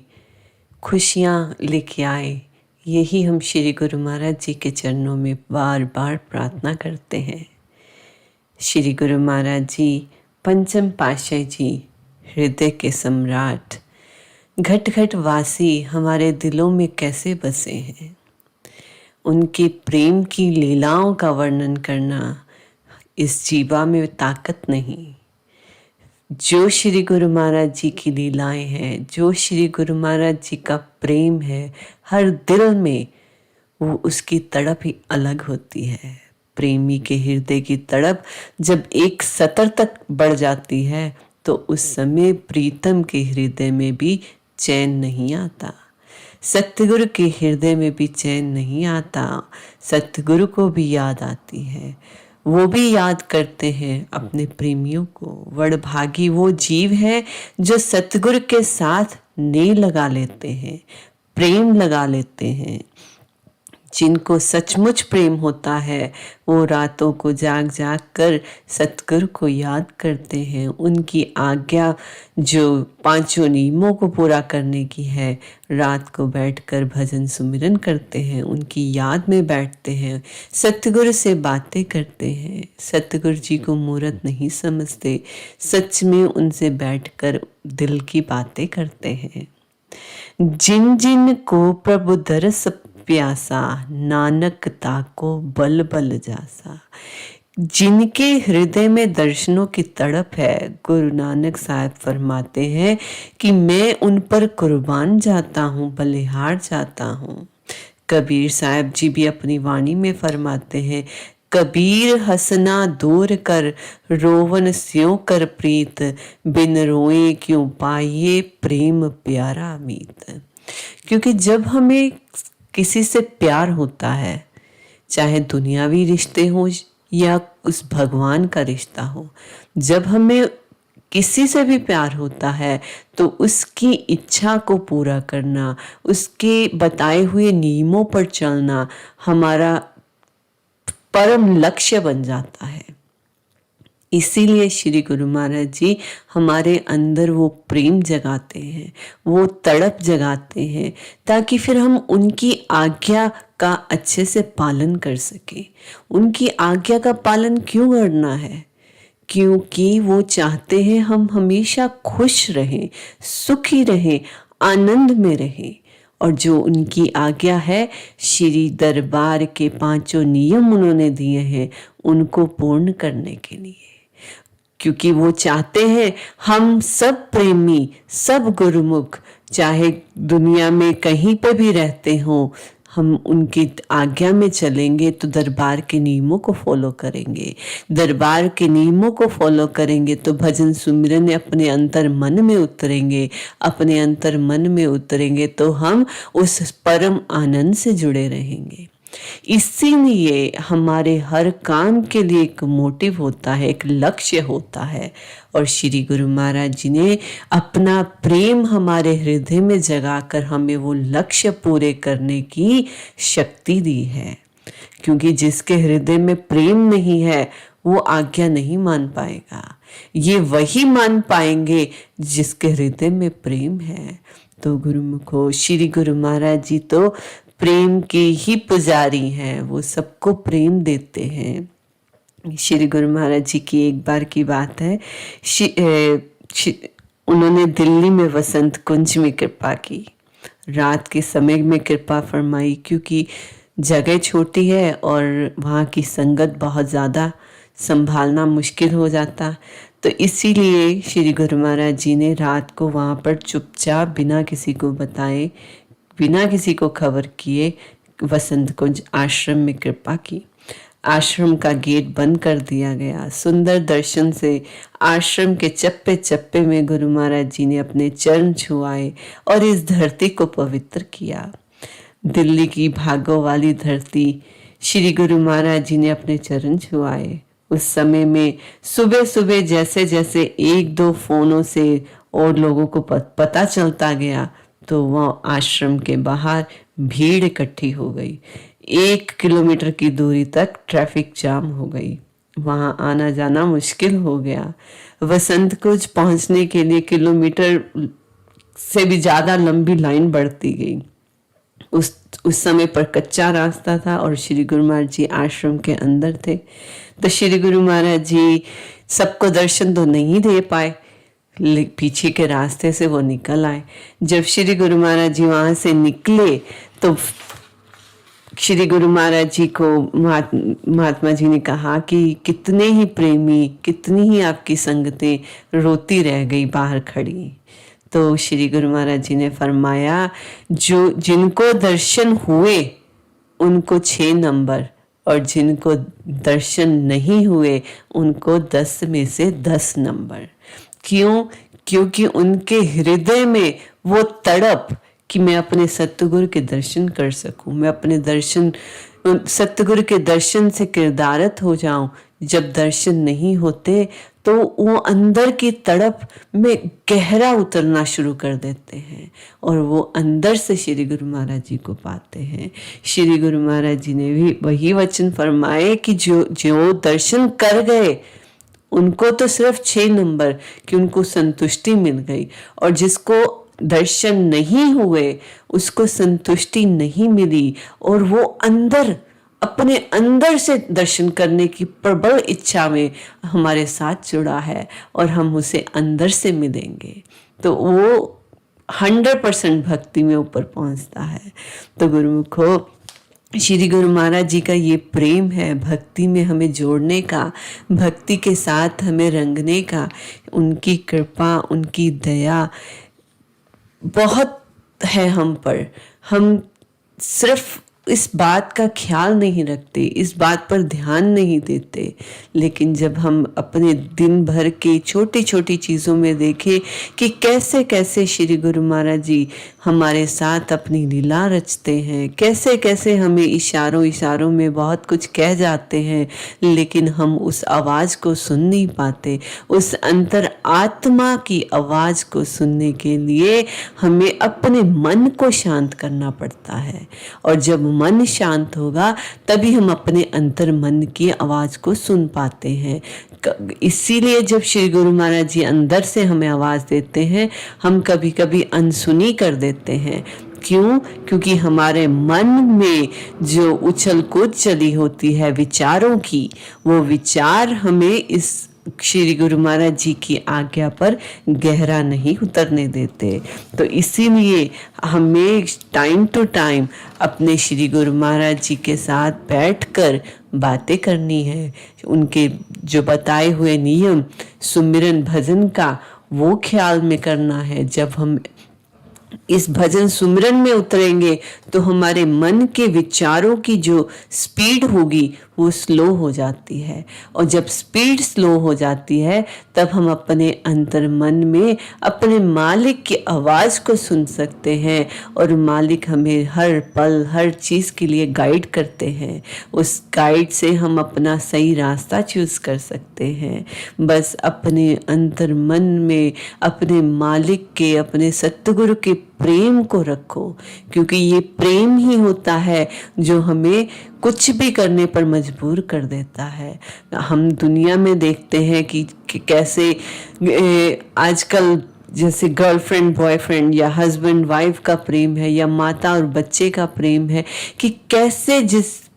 खुशियाँ लेके आए, यही हम श्री गुरु महाराज जी के चरणों में बार बार प्रार्थना करते हैं। श्री गुरु महाराज जी पंचम पातशाह जी हृदय के सम्राट, घट घट वासी हमारे दिलों में कैसे बसे हैं। उनके प्रेम की लीलाओं का वर्णन करना इस जीवा में ताकत नहीं। जो श्री गुरु महाराज जी की लीलाएं हैं, जो श्री गुरु महाराज जी का प्रेम है, हर दिल में वो उसकी तड़प ही अलग होती है। प्रेमी के हृदय की तड़प जब एक सतर तक बढ़ जाती है तो उस समय प्रीतम के हृदय में भी चैन नहीं आता। सतगुरु के हृदय में भी चैन नहीं आता। सतगुरु को भी याद आती है, वो भी याद करते हैं अपने प्रेमियों को। वडभागी वो जीव है जो सतगुरु के साथ नेह लगा लेते हैं, प्रेम लगा लेते हैं। जिनको सचमुच प्रेम होता है वो रातों को जाग जाग कर सतगुरु को याद करते हैं। उनकी आज्ञा जो पांचों नियमों को पूरा करने की है, रात को बैठकर भजन सुमिरन करते हैं, उनकी याद में बैठते हैं, सतगुरु से बातें करते हैं। सतगुरु जी को मूर्त नहीं समझते, सच में उनसे बैठकर दिल की बातें करते हैं। जिन जिन को प्रभु दरस प्यासा, नानक ताको बल बल जासा। जिनके हृदय में दर्शनों की तड़प है, गुरु नानक साहब फरमाते हैं कि मैं उन पर कुर्बान जाता हूँ, बलिहार जाता हूँ। कबीर साहब जी भी अपनी वाणी में फरमाते हैं, कबीर हसना दूर कर, रोवन स्यों कर प्रीत, बिन रोए क्यों पाइए प्रेम प्यारा मीत। क्योंकि जब हमें किसी से प्यार होता है, चाहे दुनियावी रिश्ते हो या उस भगवान का रिश्ता हो, जब हमें किसी से भी प्यार होता है तो उसकी इच्छा को पूरा करना, उसके बताए हुए नियमों पर चलना हमारा परम लक्ष्य बन जाता है। इसीलिए श्री गुरु महाराज जी हमारे अंदर वो प्रेम जगाते हैं, वो तड़प जगाते हैं, ताकि फिर हम उनकी आज्ञा का अच्छे से पालन कर सकें। उनकी आज्ञा का पालन क्यों करना है? क्योंकि वो चाहते हैं हम हमेशा खुश रहें, सुखी रहें, आनंद में रहें। और जो उनकी आज्ञा है, श्री दरबार के 5 नियम उन्होंने दिए हैं उनको पूर्ण करने के लिए, क्योंकि वो चाहते हैं हम सब प्रेमी, सब गुरुमुख, चाहे दुनिया में कहीं पे भी रहते हों, हम उनकी आज्ञा में चलेंगे तो दरबार के नियमों को फॉलो करेंगे। दरबार के नियमों को फॉलो करेंगे तो भजन सुमिरन अपने अंतर मन में उतरेंगे। अपने अंतर मन में उतरेंगे तो हम उस परम आनंद से जुड़े रहेंगे। इसीलिए हमारे हर काम के लिए एक मोटिव होता है, एक लक्ष्य होता है। और श्री गुरु महाराज जी ने अपना प्रेम हमारे हृदय में जगाकर हमें वो लक्ष्य पूरे करने की शक्ति दी है। क्योंकि जिसके हृदय में प्रेम नहीं है वो आज्ञा नहीं मान पाएगा। ये वही मान पाएंगे जिसके हृदय में प्रेम है। तो गुरुमुखो, श्री गुरु महाराज जी तो प्रेम के ही पुजारी हैं, वो सबको प्रेम देते हैं। श्री गुरु महाराज जी की एक बार की बात है, उन्होंने दिल्ली में वसंत कुंज में कृपा की। रात के समय में कृपा फरमाई, क्योंकि जगह छोटी है और वहाँ की संगत बहुत ज़्यादा संभालना मुश्किल हो जाता। तो इसीलिए श्री गुरु महाराज जी ने रात को वहाँ पर चुपचाप बिना किसी को बताए, बिना किसी को खबर किए वसंत कुंज आश्रम में कृपा की। आश्रम का गेट बंद कर दिया गया। सुंदर दर्शन से आश्रम के चप्पे चप्पे में गुरु महाराज जी ने अपने चरण छुआए और इस धरती को पवित्र किया। दिल्ली की भागों वाली धरती, श्री गुरु महाराज जी ने अपने चरण छुआए। उस समय में सुबह सुबह जैसे जैसे 1-2 फोनों से और लोगों को पता चलता गया, तो वह आश्रम के बाहर भीड़ इकट्ठी हो गई। 1 किलोमीटर की दूरी तक ट्रैफिक जाम हो गई। वहां आना जाना मुश्किल हो गया। वसंत कुंज पहुंचने के लिए किलोमीटर से भी ज्यादा लंबी लाइन बढ़ती गई। उस समय पर कच्चा रास्ता था और श्री गुरु महाराज जी आश्रम के अंदर थे। तो श्री गुरु महाराज जी सबको दर्शन तो नहीं दे पाए, पीछे के रास्ते से वो निकल आए। जब श्री गुरु महाराज जी वहां से निकले तो श्री गुरु महाराज जी को महात्मा जी ने कहा कि कितने ही प्रेमी, कितनी ही आपकी संगतें रोती रह गई बाहर खड़ी। तो श्री गुरु महाराज जी ने फरमाया, जो जिनको दर्शन हुए उनको 6 नंबर और जिनको दर्शन नहीं हुए उनको 10 में से 10 नंबर। क्यों? क्योंकि उनके हृदय में वो तड़प कि मैं अपने सतगुरु के दर्शन कर सकूं, मैं अपने सतगुरु के दर्शन से किरदारत हो जाऊं। जब दर्शन नहीं होते तो वो अंदर की तड़प में गहरा उतरना शुरू कर देते हैं और वो अंदर से श्री गुरु महाराज जी को पाते हैं। श्री गुरु महाराज जी ने भी वही वचन फरमाए कि जो दर्शन कर गए उनको तो सिर्फ 6 नंबर कि उनको संतुष्टि मिल गई, और जिसको दर्शन नहीं हुए उसको संतुष्टि नहीं मिली और वो अंदर अपने अंदर से दर्शन करने की प्रबल इच्छा में हमारे साथ जुड़ा है और हम उसे अंदर से मिलेंगे। तो वो 100% भक्ति में ऊपर पहुंचता है। तो गुरुमुखो, श्री गुरु महाराज जी का ये प्रेम है भक्ति में हमें जोड़ने का, भक्ति के साथ हमें रंगने का। उनकी कृपा, उनकी दया बहुत है हम पर। हम सिर्फ इस बात का ख्याल नहीं रखते, इस बात पर ध्यान नहीं देते, लेकिन जब हम अपने दिन भर के छोटी छोटी चीज़ों में देखें कि कैसे कैसे श्री गुरु महाराज जी हमारे साथ अपनी लीला रचते हैं, कैसे कैसे हमें इशारों इशारों में बहुत कुछ कह जाते हैं, लेकिन हम उस आवाज़ को सुन नहीं पाते। उस अंतर आत्मा की आवाज़ को सुनने के लिए हमें अपने मन को शांत करना पड़ता है, और जब मन शांत होगा तभी हम अपने अंतर मन की आवाज़ को सुन पाते हैं। इसीलिए जब श्री गुरु महाराज जी अंदर से हमें आवाज़ देते हैं, हम कभी कभी अनसुनी कर देते हैं। क्यों? क्योंकि हमारे मन में जो उछल कूद चली होती है विचारों की, वो विचार हमें इस श्री गुरु महाराज जी की आज्ञा पर गहरा नहीं उतरने देते। तो इसीलिए हमें टाइम टू टाइम अपने श्री गुरु महाराज जी के साथ बैठकर बातें करनी है। उनके जो बताए हुए नियम सुमिरन भजन का वो ख्याल में करना है। जब हम इस भजन सुमिरन में उतरेंगे तो हमारे मन के विचारों की जो स्पीड होगी वो स्लो हो जाती है, और जब स्पीड स्लो हो जाती है तब हम अपने अंतर मन में अपने मालिक की आवाज़ को सुन सकते हैं, और मालिक हमें हर पल हर चीज़ के लिए गाइड करते हैं। उस गाइड से हम अपना सही रास्ता चूज़ कर सकते हैं। बस अपने अंतर मन में अपने मालिक के, अपने सतगुरु के प्रेम को रखो, क्योंकि ये प्रेम ही होता है जो हमें कुछ भी करने पर मजबूर कर देता है। हम दुनिया में देखते हैं कि कैसे आजकल जैसे गर्लफ्रेंड बॉयफ्रेंड या हस्बैंड वाइफ का प्रेम है, या माता और बच्चे का प्रेम है, कि कैसे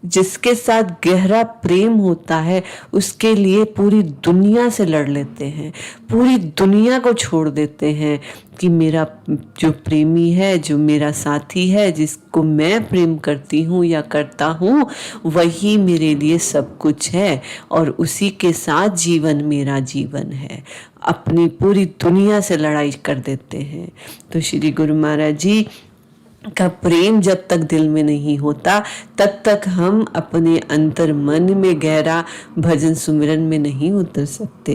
जिसके साथ गहरा प्रेम होता है उसके लिए पूरी दुनिया से लड़ लेते हैं, पूरी दुनिया को छोड़ देते हैं कि मेरा जो प्रेमी है, जो मेरा साथी है, जिसको मैं प्रेम करती हूँ या करता हूँ, वही मेरे लिए सब कुछ है, और उसी के साथ जीवन मेरा जीवन है। अपनी पूरी दुनिया से लड़ाई कर देते हैं। तो श्री गुरु महाराज जी का प्रेम जब तक दिल में नहीं होता तब तक हम अपने अंतर मन में गहरा भजन सुमिरन में नहीं उतर सकते।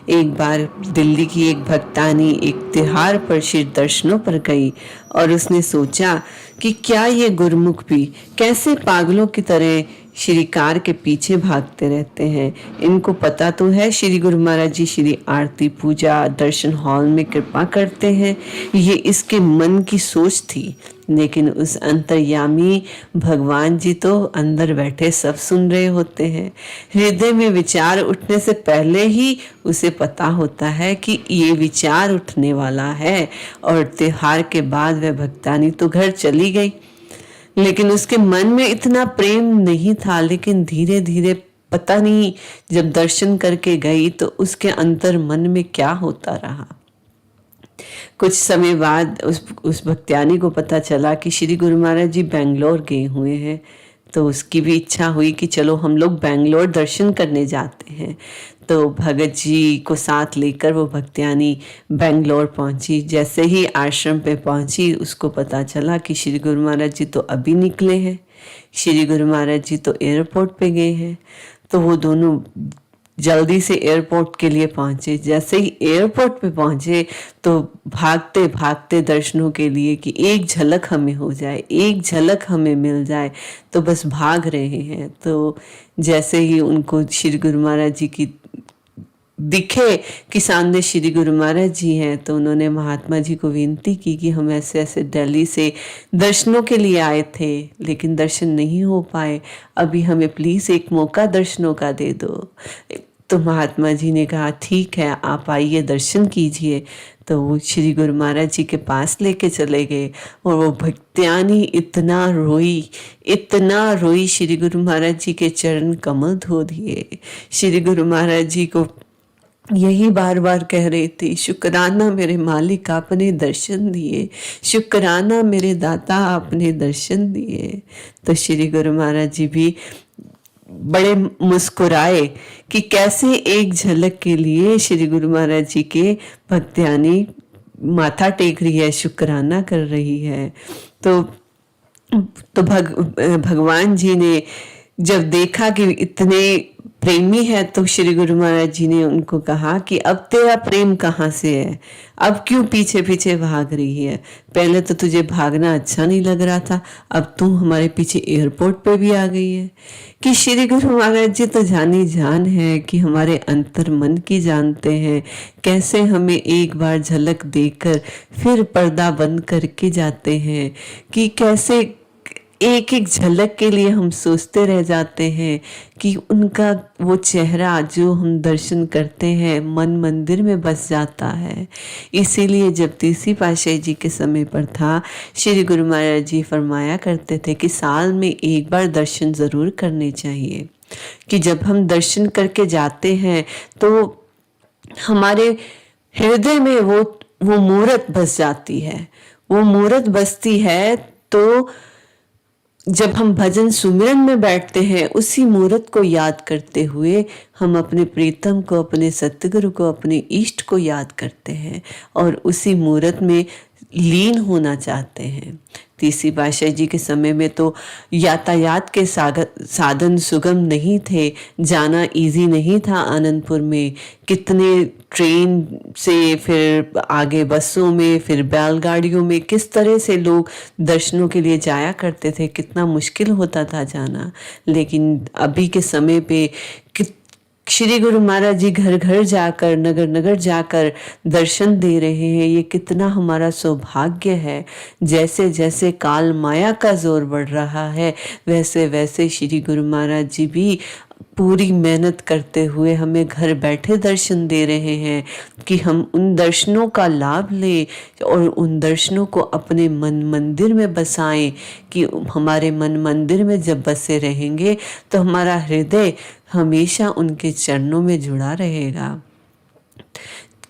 एक बार दिल्ली की एक भक्तानी एक त्योहार पर श्री दर्शनों पर गई, और उसने सोचा कि क्या ये गुरुमुख भी कैसे पागलों की तरह श्री कार के पीछे भागते रहते हैं। इनको पता तो है श्री गुरु महाराज जी श्री आरती पूजा दर्शन हॉल में कृपा करते हैं, ये इसके मन की सोच थी। लेकिन उस अंतर्यामी भगवान जी तो अंदर बैठे सब सुन रहे होते हैं। हृदय में विचार उठने से पहले ही उसे पता होता है कि ये विचार उठने वाला है, और त्योहार के बाद वह भक्तानी तो घर चली गई, लेकिन उसके मन में इतना प्रेम नहीं था। लेकिन धीरे धीरे पता नहीं, जब दर्शन करके गई तो उसके अंतर मन में क्या होता रहा। कुछ समय बाद उस भक्त्यानी को पता चला कि श्री गुरु महाराज जी बेंगलोर गए हुए हैं, तो उसकी भी इच्छा हुई कि चलो हम लोग बेंगलोर दर्शन करने जाते हैं। तो भगत जी को साथ लेकर वो भक्त्यानी बेंगलोर पहुंची। जैसे ही आश्रम पे पहुंची उसको पता चला कि श्री गुरु महाराज जी तो अभी निकले हैं, श्री गुरु महाराज जी तो एयरपोर्ट पे गए हैं। तो वो दोनों जल्दी से एयरपोर्ट के लिए पहुंचे। जैसे ही एयरपोर्ट पे पहुंचे तो भागते भागते दर्शनों के लिए कि एक झलक हमें हो जाए, एक झलक हमें मिल जाए, तो बस भाग रहे हैं। तो जैसे ही उनको श्री गुरु महाराज जी की दिखे कि सामने श्री गुरु महाराज जी हैं, तो उन्होंने महात्मा जी को विनती की कि हम ऐसे ऐसे दिल्ली से दर्शनों के लिए आए थे, लेकिन दर्शन नहीं हो पाए, अभी हमें प्लीज़ एक मौका दर्शनों का दे दो। तो महात्मा जी ने कहा ठीक है, आप आइए दर्शन कीजिए। तो वो श्री गुरु महाराज जी के पास लेके चले गए, और वो भक्त्यानी इतना रोई, श्री गुरु महाराज जी के चरण कमल धो दिए। श्री गुरु महाराज जी को यही बार बार कह रही थी, शुक्राना मेरे मालिक आपने दर्शन दिए, शुक्राना मेरे दाता आपने दर्शन दिए। तो श्री गुरु महाराज जी भी बड़े मुस्कुराए कि कैसे एक झलक के लिए श्री गुरु महाराज जी के भक्त्यानी माथा टेक रही है, शुक्राना कर रही है। तो भगवान जी ने जब देखा कि इतने प्रेमी है, तो श्री गुरु महाराज जी ने उनको कहा कि अब तेरा प्रेम कहाँ से है, अब क्यों पीछे पीछे भाग रही है? पहले तो तुझे भागना अच्छा नहीं लग रहा था, अब तू हमारे पीछे एयरपोर्ट पे भी आ गई है। कि श्री गुरु महाराज जी तो जानी जान है कि हमारे अंतर मन की जानते हैं, कैसे हमें एक बार झलक देकर फिर पर्दा बंद करके जाते हैं, कि कैसे एक एक झलक के लिए हम सोचते रह जाते हैं कि उनका वो चेहरा जो हम दर्शन करते हैं मन मंदिर में बस जाता है। इसीलिए जब तीसरी पातशाही जी के समय पर था, श्री गुरु महाराज जी फरमाया करते थे कि साल में एक बार दर्शन ज़रूर करने चाहिए, कि जब हम दर्शन करके जाते हैं तो हमारे हृदय में वो मूरत बस जाती है। वो मूरत बसती है तो जब हम भजन सुमिरन में बैठते हैं, उसी मूरत को याद करते हुए हम अपने प्रीतम को, अपने सतगुरु को, अपने इष्ट को याद करते हैं और उसी मूरत में लीन होना चाहते हैं। तीसरी पातशाही जी के समय में तो यातायात के साधन सुगम नहीं थे, जाना इजी नहीं था आनंदपुर में। कितने ट्रेन से, फिर आगे बसों में, फिर बैलगाड़ियों में किस तरह से लोग दर्शनों के लिए जाया करते थे, कितना मुश्किल होता था जाना। लेकिन अभी के समय पे श्री गुरु महाराज जी घर घर जाकर, नगर नगर जाकर दर्शन दे रहे हैं। ये कितना हमारा सौभाग्य है। जैसे जैसे काल माया का जोर बढ़ रहा है, वैसे वैसे श्री गुरु महाराज जी भी पूरी मेहनत करते हुए हमें घर बैठे दर्शन दे रहे हैं कि हम उन दर्शनों का लाभ लें और उन दर्शनों को अपने मन मंदिर में बसाएं। कि हमारे मन मंदिर में जब बसे रहेंगे तो हमारा हृदय हमेशा उनके चरणों में जुड़ा रहेगा,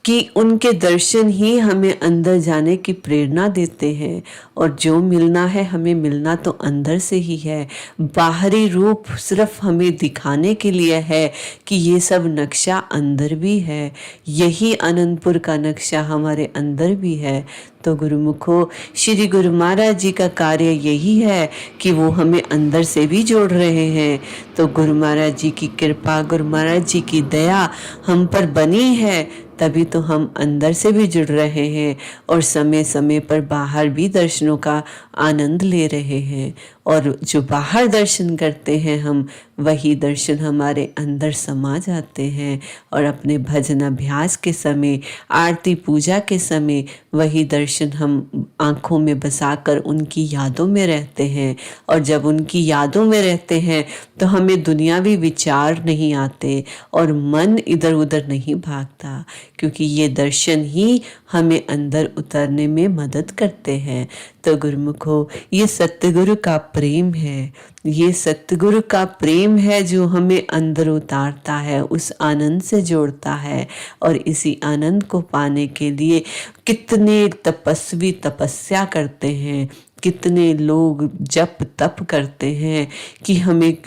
कि उनके दर्शन ही हमें अंदर जाने की प्रेरणा देते हैं। और जो मिलना है हमें मिलना तो अंदर से ही है। बाहरी रूप सिर्फ हमें दिखाने के लिए है कि ये सब नक्शा अंदर भी है। यही आनंदपुर का नक्शा हमारे अंदर भी है। तो गुरुमुखो, श्री गुरु महाराज जी का कार्य यही है कि वो हमें अंदर से भी जोड़ रहे हैं। तो गुरु महाराज जी की कृपा, गुरु महाराज जी की दया हम पर बनी है, तभी तो हम अंदर से भी जुड़ रहे हैं और समय समय पर बाहर भी दर्शनों का आनंद ले रहे हैं। और जो बाहर दर्शन करते हैं हम, वही दर्शन हमारे अंदर समा जाते हैं। और अपने भजन अभ्यास के समय, आरती पूजा के समय वही दर्शन हम आँखों में बसाकर उनकी यादों में रहते हैं। और जब उनकी यादों में रहते हैं तो हमें दुनियावी विचार नहीं आते और मन इधर उधर नहीं भागता, क्योंकि ये दर्शन ही हमें अंदर उतरने में मदद करते हैं। तो गुरुमुखो, ये सतगुरु का प्रेम है, ये सतगुरु का प्रेम है जो हमें अंदर उतारता है, उस आनंद से जोड़ता है। और इसी आनंद को पाने के लिए कितने तपस्वी तपस्या करते हैं, कितने लोग जप तप करते हैं कि हमें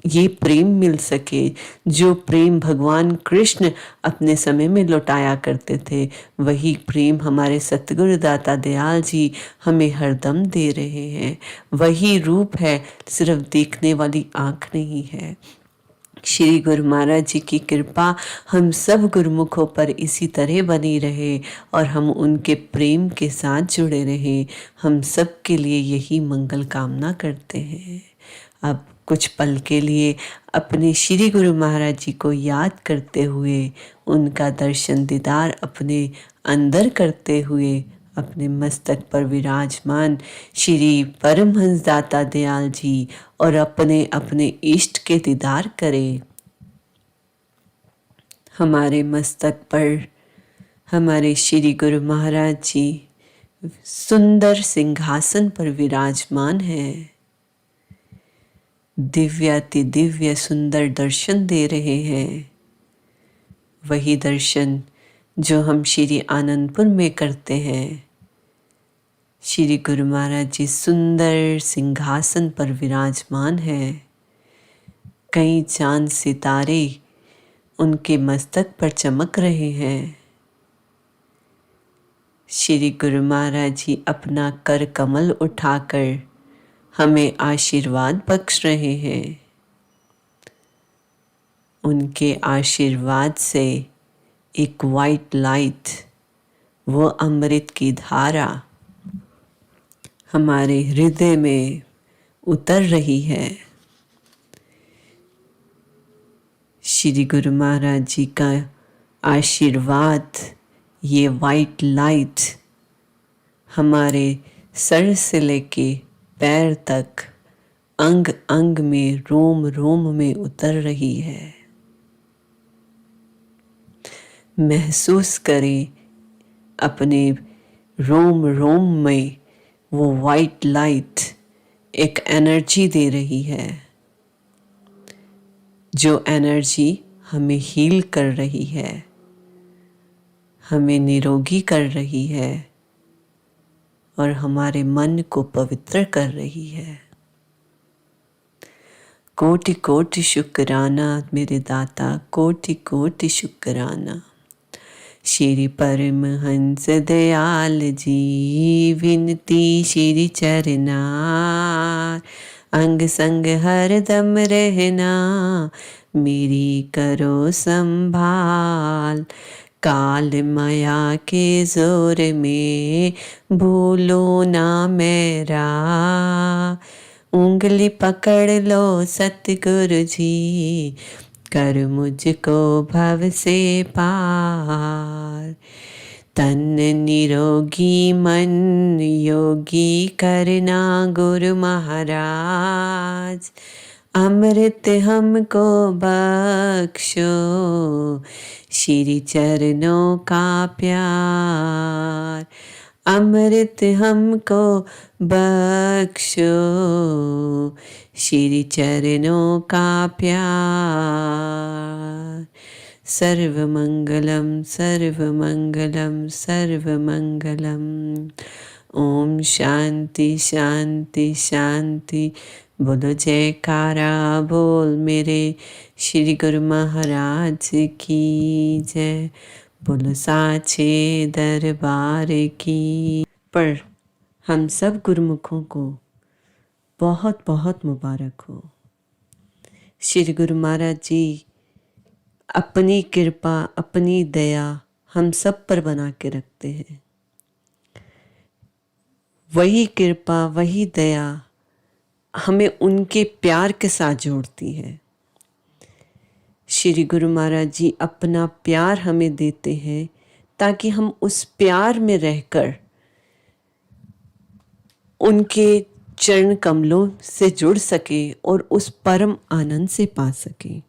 ये प्रेम मिल सके, जो प्रेम भगवान कृष्ण अपने समय में लौटाया करते थे, वही प्रेम हमारे सतगुरु दाता दयाल जी हमें हरदम दे रहे हैं। वही रूप है, सिर्फ देखने वाली आँख नहीं है। श्री गुरु महाराज जी की कृपा हम सब गुरुमुखों पर इसी तरह बनी रहे और हम उनके प्रेम के साथ जुड़े रहे। हम सब के लिए यही मंगल कामना करते हैं। अब कुछ पल के लिए अपने श्री गुरु महाराज जी को याद करते हुए, उनका दर्शन दीदार अपने अंदर करते हुए, अपने मस्तक पर विराजमान श्री परमहंस दाता दयाल जी और अपने अपने इष्ट के दीदार करें। हमारे मस्तक पर हमारे श्री गुरु महाराज जी सुंदर सिंहासन पर विराजमान हैं। दिव्याति दिव्य सुंदर दर्शन दे रहे हैं। वही दर्शन जो हम श्री आनंदपुर में करते हैं। श्री गुरु महाराज जी सुंदर सिंहासन पर विराजमान है। कई चांद सितारे उनके मस्तक पर चमक रहे हैं। श्री गुरु महाराज जी अपना कर कमल उठाकर हमें आशीर्वाद बख्श रहे हैं। उनके आशीर्वाद से एक वाइट लाइट, वो अमृत की धारा हमारे हृदय में उतर रही है। श्री गुरु महाराज जी का आशीर्वाद, ये वाइट लाइट हमारे सर से लेके पैर तक, अंग अंग में, रोम रोम में उतर रही है। महसूस करें अपने रोम रोम में वो वाइट लाइट एक एनर्जी दे रही है, जो एनर्जी हमें हील कर रही है, हमें निरोगी कर रही है और हमारे मन को पवित्र कर रही है। कोटि कोटि शुक्राना मेरे दाता, कोटि कोटि शुक्राना। श्री परमहंस दयाल जी विनती श्री चरना, अंग संग हर दम रहना, मेरी करो संभाल। काल माया के जोर में भूलो ना मेरा, उंगली पकड़ लो सतगुरु जी, कर मुझको भव से पार। तन निरोगी मन योगी करना गुरु महाराज, अमृत हमको बख्शो श्री चरणों का प्यार। अमृत हमको बख्शो श्री चरणों का प्यार। सर्वमंगलम सर्वमंगलम सर्वमंगलम। ओम शांति शांति शांति। बोलो जयकारा बोल मेरे श्री गुरु महाराज की जय। बोलो साचे दरबार की। पर हम सब गुरुमुखों को बहुत बहुत मुबारक हो। श्री गुरु महाराज जी अपनी कृपा, अपनी दया हम सब पर बना के रखते हैं। वही कृपा, वही दया हमें उनके प्यार के साथ जोड़ती है। श्री गुरु महाराज जी अपना प्यार हमें देते हैं ताकि हम उस प्यार में रहकर उनके चरण कमलों से जुड़ सके और उस परम आनंद से पा सके।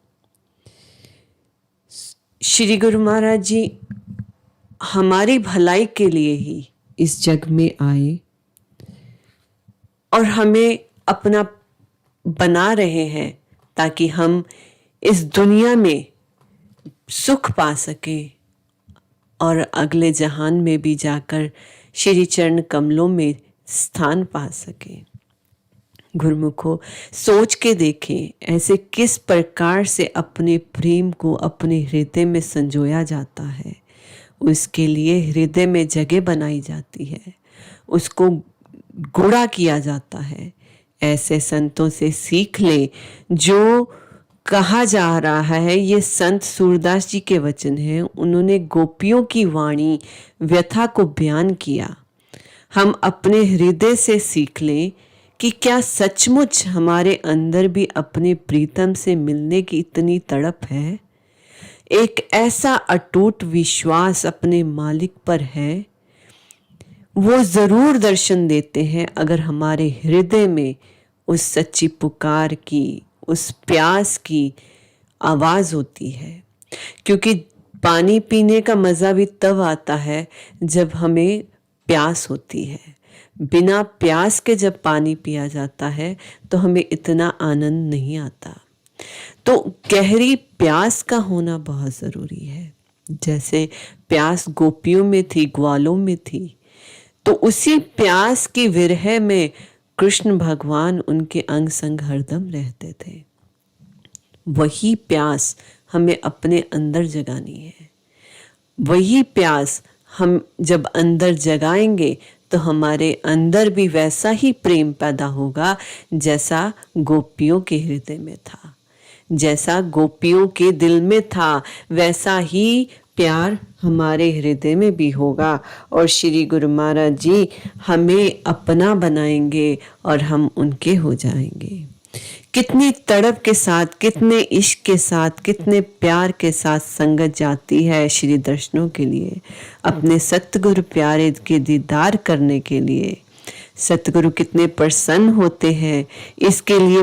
श्री गुरु महाराज जी हमारी भलाई के लिए ही इस जग में आए और हमें अपना बना रहे हैं ताकि हम इस दुनिया में सुख पा सके और अगले जहान में भी जाकर श्री चरण कमलों में स्थान पा सके। गुरुमुखों, सोच के देखें ऐसे किस प्रकार से अपने प्रेम को अपने हृदय में संजोया जाता है। उसके लिए हृदय में जगह बनाई जाती है, उसको गुड़ा किया जाता है। ऐसे संतों से सीख ले। जो कहा जा रहा है ये संत सूरदास जी के वचन हैं। उन्होंने गोपियों की वाणी व्यथा को बयान किया। हम अपने हृदय से सीख लें कि क्या सचमुच हमारे अंदर भी अपने प्रीतम से मिलने की इतनी तड़प है। एक ऐसा अटूट विश्वास अपने मालिक पर है। वो जरूर दर्शन देते हैं अगर हमारे हृदय में उस सच्ची पुकार की, उस प्यास की आवाज़ होती है। क्योंकि पानी पीने का मज़ा भी तब आता है जब हमें प्यास होती है। बिना प्यास के जब पानी पिया जाता है तो हमें इतना आनंद नहीं आता। तो गहरी प्यास का होना बहुत ज़रूरी है। जैसे प्यास गोपियों में थी, ग्वालों में थी, तो उसी प्यास की विरह में कृष्ण भगवान उनके अंग संग हरदम रहते थे। वही प्यास हमें अपने अंदर जगानी है। वही प्यास हम जब अंदर जगाएंगे तो हमारे अंदर भी वैसा ही प्रेम पैदा होगा जैसा गोपियों के हृदय में था, जैसा गोपियों के दिल में था, वैसा ही प्यार हमारे हृदय में भी होगा। और श्री गुरु महाराज जी हमें अपना बनाएंगे और हम उनके हो जाएंगे। कितनी तड़प के साथ, कितने इश्क के साथ, कितने प्यार के साथ संगत जाती है श्री दर्शनों के लिए, अपने सतगुरु प्यारे के दीदार करने के लिए। सतगुरु कितने प्रसन्न होते हैं, इसके लिए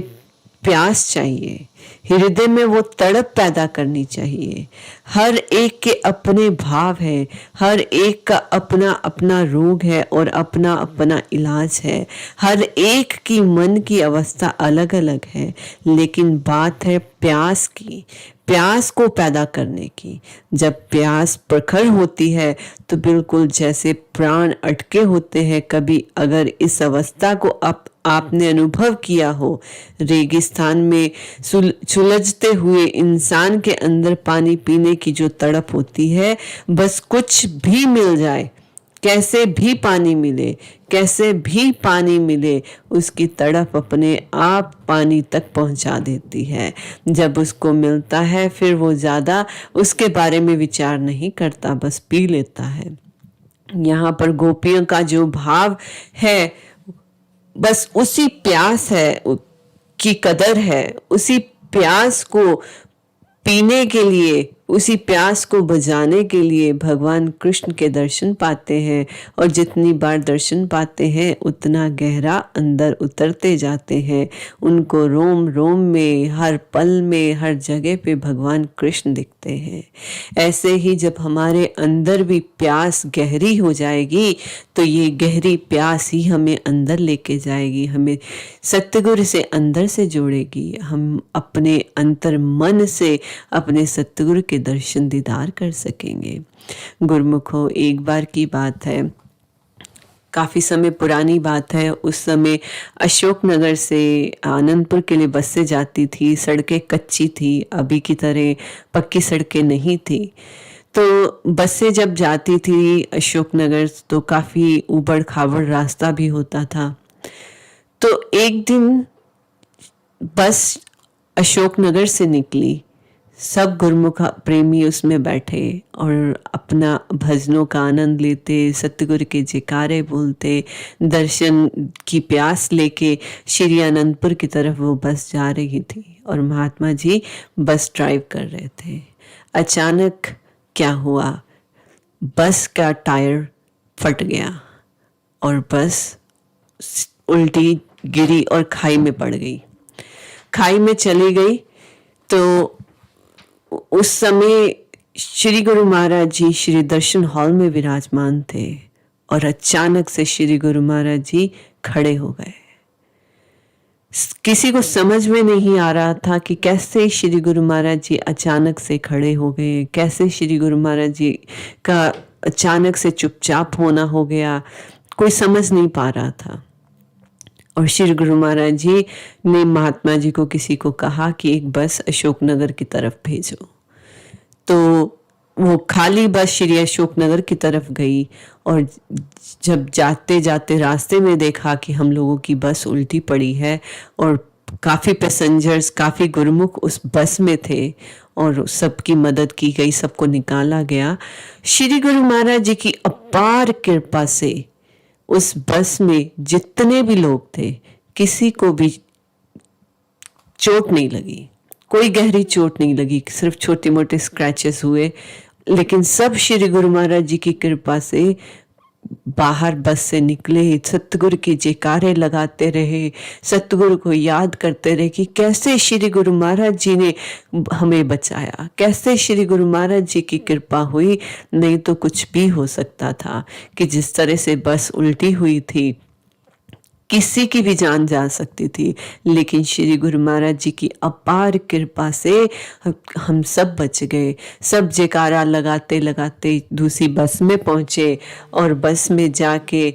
प्यास चाहिए, हृदय में वो तड़प पैदा करनी चाहिए। हर एक के अपने भाव है, हर एक का अपना अपना रोग है और अपना अपना इलाज है। हर एक की मन की अवस्था अलग अलग है, लेकिन बात है प्यास की, प्यास को पैदा करने की। जब प्यास प्रखर होती है तो बिल्कुल जैसे प्राण अटके होते हैं। कभी अगर इस अवस्था को आपने अनुभव किया हो, रेगिस्तान में सुलझते हुए इंसान के अंदर पानी पीने की जो तड़प होती है, बस कुछ भी मिल जाए, कैसे भी पानी मिले, कैसे भी पानी मिले, उसकी तड़प अपने आप पानी तक पहुंचा देती है। जब उसको मिलता है फिर वो ज़्यादा उसके बारे में विचार नहीं करता, बस पी लेता है। यहाँ पर गोपियों का जो भाव है, बस उसी प्यास है की कदर है, उसी प्यास को पीने के लिए, उसी प्यास को बुझाने के लिए भगवान कृष्ण के दर्शन पाते हैं। और जितनी बार दर्शन पाते हैं उतना गहरा अंदर उतरते जाते हैं। उनको रोम रोम में, हर पल में, हर जगह पे भगवान कृष्ण दिखते हैं। ऐसे ही जब हमारे अंदर भी प्यास गहरी हो जाएगी तो ये गहरी प्यास ही हमें अंदर लेके जाएगी, हमें सतगुरु से अंदर से जोड़ेगी। हम अपने अंतर मन से अपने सतगुरु के दर्शन दीदार कर सकेंगे। गुरमुखों, एक बार की बात है, काफ़ी समय पुरानी बात है। उस समय अशोकनगर से आनंदपुर के लिए बसें जाती थी, सड़कें कच्ची थी, अभी की तरह पक्की सड़कें नहीं थी। तो बसें जब जाती थी अशोकनगर तो काफ़ी ऊबड़ खाबड़ रास्ता भी होता था। तो एक दिन बस अशोकनगर से निकली, सब गुरमुख प्रेमी उसमें बैठे और अपना भजनों का आनंद लेते, सतगुरु के जयकारे बोलते, दर्शन की प्यास लेके श्री आनंदपुर की तरफ वो बस जा रही थी। और महात्मा जी बस ड्राइव कर रहे थे। अचानक क्या हुआ, बस का टायर फट गया और बस उल्टी गिरी और खाई में पड़ गई, खाई में चली गई। तो उस समय श्री गुरु महाराज जी श्री दर्शन हॉल में विराजमान थे और अचानक से श्री गुरु महाराज जी खड़े हो गए। किसी को समझ में नहीं आ रहा था कि कैसे श्री गुरु महाराज जी अचानक से खड़े हो गए, कैसे श्री गुरु महाराज जी का अचानक से चुपचाप होना हो गया, कोई समझ नहीं पा रहा था। और श्री गुरु महाराज जी ने महात्मा जी को किसी को कहा कि एक बस अशोकनगर की तरफ भेजो। तो वो खाली बस श्री अशोकनगर की तरफ गई और जब जाते जाते रास्ते में देखा कि हम लोगों की बस उल्टी पड़ी है और काफ़ी पैसेंजर्स, काफ़ी गुरुमुख उस बस में थे और सबकी मदद की गई, सबको निकाला गया। श्री गुरु महाराज जी की अपार कृपा से उस बस में जितने भी लोग थे किसी को भी चोट नहीं लगी, कोई गहरी चोट नहीं लगी, सिर्फ छोटे मोटे स्क्रैचेस हुए। लेकिन सब श्री गुरु महाराज जी की कृपा से बाहर बस से निकले, सतगुरु के जयकारे लगाते रहे, सतगुरु को याद करते रहे कि कैसे श्री गुरु महाराज जी ने हमें बचाया, कैसे श्री गुरु महाराज जी की कृपा हुई। नहीं तो कुछ भी हो सकता था कि जिस तरह से बस उल्टी हुई थी, किसी की भी जान जा सकती थी, लेकिन श्री गुरु महाराज जी की अपार कृपा से हम सब बच गए। सब जयकारा लगाते लगाते दूसरी बस में पहुंचे और बस में जाके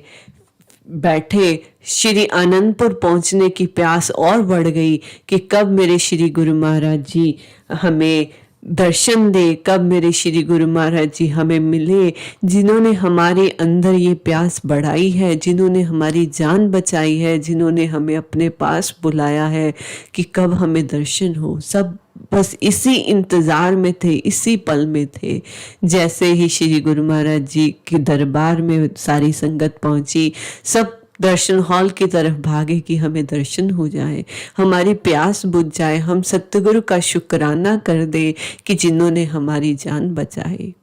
बैठे। श्री आनंदपुर पहुंचने की प्यास और बढ़ गई कि कब मेरे श्री गुरु महाराज जी हमें दर्शन दे, कब मेरे श्री गुरु महाराज जी हमें मिले, जिन्होंने हमारे अंदर ये प्यास बढ़ाई है, जिन्होंने हमारी जान बचाई है, जिन्होंने हमें अपने पास बुलाया है कि कब हमें दर्शन हो। सब बस इसी इंतज़ार में थे, इसी पल में थे। जैसे ही श्री गुरु महाराज जी के दरबार में सारी संगत पहुंची, सब दर्शन हॉल की तरफ भागे कि हमें दर्शन हो जाए, हमारी प्यास बुझ जाए, हम सतगुरु का शुक्राना कर दे कि जिन्होंने हमारी जान बचाई।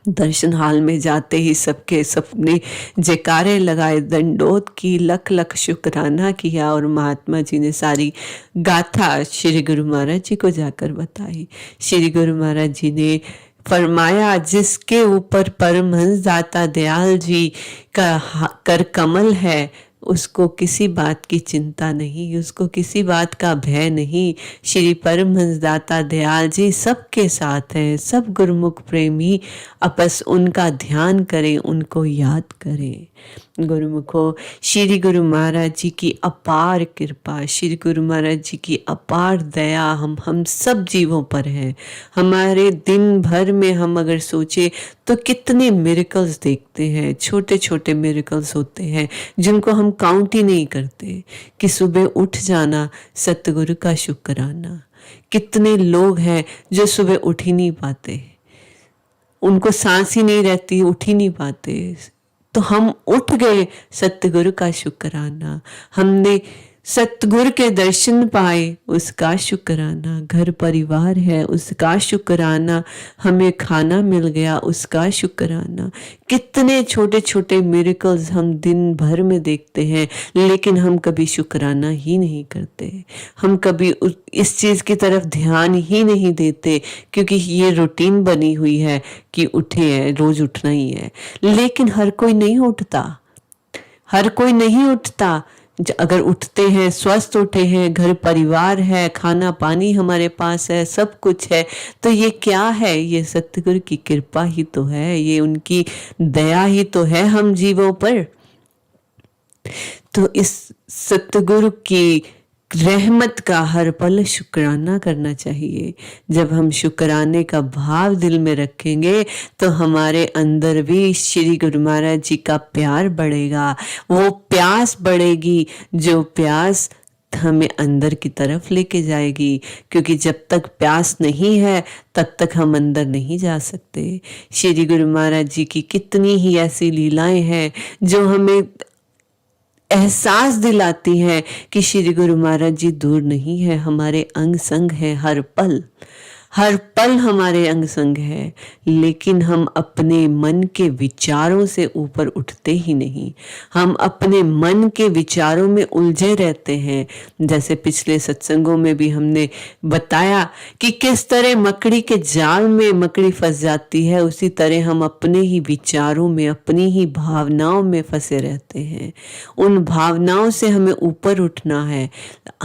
दर्शन हॉल में जाते ही सबके सबने जयकारे लगाए, दंडोत की, लख लख शुक्राना किया और महात्मा जी ने सारी गाथा श्री गुरु महाराज जी को जाकर बताई। श्री गुरु महाराज जी ने फरमाया, जिसके ऊपर परमहंस दाता दयाल जी का कर कमल है, उसको किसी बात की चिंता नहीं, उसको किसी बात का भय नहीं। श्री परमहंस दाता दयाल जी सबके साथ हैं। सब गुरुमुख प्रेमी आपस उनका ध्यान करें, उनको याद करें। गुरुमुखो, श्री गुरु महाराज जी की अपार कृपा, श्री गुरु महाराज जी की अपार दया हम सब जीवों पर है। हमारे दिन भर में हम अगर सोचे तो कितने मिरेकल्स देखते हैं, छोटे छोटे मिरेकल्स होते हैं जिनको हम काउंट ही नहीं करते। कि सुबह उठ जाना, सतगुरु का शुक्राना। कितने लोग हैं जो सुबह उठ ही नहीं पाते, उनको सांस ही नहीं रहती, उठ ही नहीं पाते, तो हम उठ गए, सतगुरु का शुक्राना। हमने सतगुरु के दर्शन पाए, उसका शुक्राना। घर परिवार है, उसका शुक्राना। हमें खाना मिल गया, उसका शुक्राना। कितने छोटे छोटे मिरेकल्स हम दिन भर में देखते हैं, लेकिन हम कभी शुक्राना ही नहीं करते। हम कभी इस चीज़ की तरफ ध्यान ही नहीं देते, क्योंकि ये रूटीन बनी हुई है कि उठे हैं, रोज उठना ही है। लेकिन हर कोई नहीं उठता, हर कोई नहीं उठता। अगर उठते हैं, स्वस्थ उठे हैं, घर परिवार है, खाना पानी हमारे पास है, सब कुछ है, तो ये क्या है? ये सतगुरु की कृपा ही तो है, ये उनकी दया ही तो है हम जीवों पर। तो इस सतगुरु की रहमत का हर पल शुक्राना करना चाहिए। जब हम शुक्राने का भाव दिल में रखेंगे तो हमारे अंदर भी श्री गुरु महाराज जी का प्यार बढ़ेगा, वो प्यास बढ़ेगी जो प्यास हमें अंदर की तरफ लेके जाएगी। क्योंकि जब तक प्यास नहीं है तब तक हम अंदर नहीं जा सकते। श्री गुरु महाराज जी की कितनी ही ऐसी लीलाएं हैं जो हमें एहसास दिलाती है कि श्री गुरु महाराज जी दूर नहीं है, हमारे अंग संग है। हर पल हमारे अंग संग है, लेकिन हम अपने मन के विचारों से ऊपर उठते ही नहीं। हम अपने मन के विचारों में उलझे रहते हैं। जैसे पिछले सत्संगों में भी हमने बताया कि किस तरह मकड़ी के जाल में मकड़ी फंस जाती है, उसी तरह हम अपने ही विचारों में, अपनी ही भावनाओं में फंसे रहते हैं। उन भावनाओं से हमें ऊपर उठना है।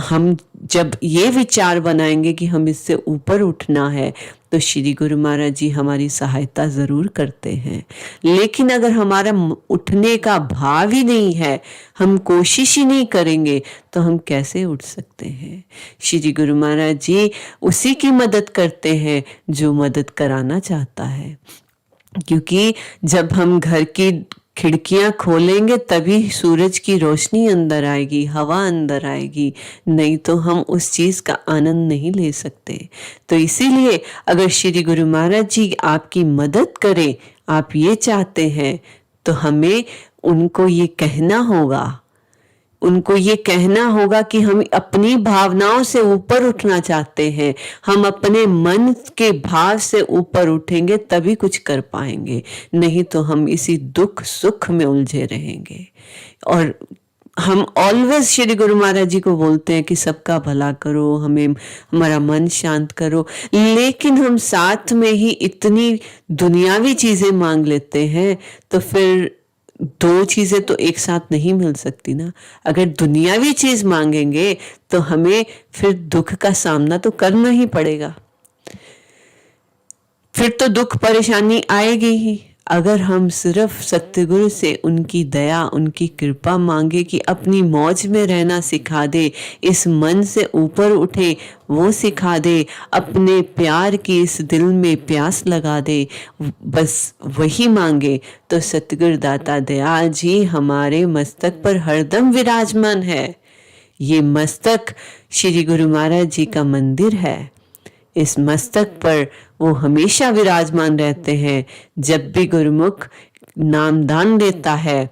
हम जब ये विचार बनाएंगे कि हम इससे ऊपर उठना है, तो श्री गुरु महाराज जी हमारी सहायता ज़रूर करते हैं। लेकिन अगर हमारा उठने का भाव ही नहीं है, हम कोशिश ही नहीं करेंगे, तो हम कैसे उठ सकते हैं? श्री गुरु महाराज जी उसी की मदद करते हैं जो मदद कराना चाहता है। क्योंकि जब हम घर की खिड़कियां खोलेंगे तभी सूरज की रोशनी अंदर आएगी, हवा अंदर आएगी, नहीं तो हम उस चीज़ का आनंद नहीं ले सकते। तो इसीलिए अगर श्री गुरु महाराज जी आपकी मदद करें, आप ये चाहते हैं, तो हमें उनको ये कहना होगा कि हम अपनी भावनाओं से ऊपर उठना चाहते हैं। हम अपने मन के भाव से ऊपर उठेंगे तभी कुछ कर पाएंगे, नहीं तो हम इसी दुख सुख में उलझे रहेंगे। और हम ऑलवेज श्री गुरु महाराज जी को बोलते हैं कि सबका भला करो, हमें हमारा मन शांत करो, लेकिन हम साथ में ही इतनी दुनियावी चीजें मांग लेते हैं, तो फिर दो चीजें तो एक साथ नहीं मिल सकती ना। अगर दुनियावी चीज मांगेंगे तो हमें फिर दुख का सामना तो करना ही पड़ेगा, फिर तो दुख परेशानी आएगी ही। अगर हम सिर्फ सतगुरु से उनकी दया, उनकी कृपा मांगे कि अपनी मौज में रहना सिखा दे, इस मन से ऊपर उठे वो सिखा दे, अपने प्यार की इस दिल में प्यास लगा दे, बस वही मांगे, तो सतगुरु दाता दयाल जी हमारे मस्तक पर हरदम विराजमान है। ये मस्तक श्री गुरु महाराज जी का मंदिर है। इस मस्तक पर वो हमेशा विराजमान रहते हैं। जब भी गुरुमुख नामदान देता है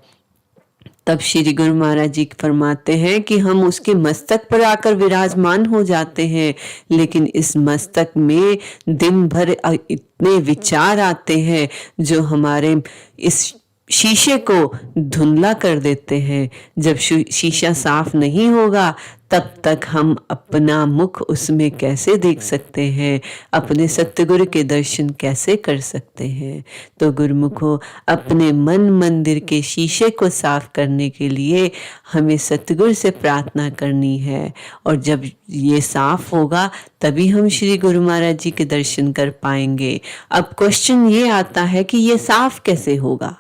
तब श्री गुरु महाराज जी फरमाते हैं कि हम उसके मस्तक पर आकर विराजमान हो जाते हैं, लेकिन इस मस्तक में दिन भर इतने विचार आते हैं जो हमारे इस शीशे को धुंधला कर देते हैं। जब शीशा साफ नहीं होगा तब तक हम अपना मुख उसमें कैसे देख सकते हैं, अपने सतगुरु के दर्शन कैसे कर सकते हैं। तो गुरुमुखो, अपने मन मंदिर के शीशे को साफ करने के लिए हमें सतगुरु से प्रार्थना करनी है, और जब ये साफ होगा तभी हम श्री गुरु महाराज जी के दर्शन कर पाएंगे। अब क्वेश्चन ये आता है कि ये साफ कैसे होगा?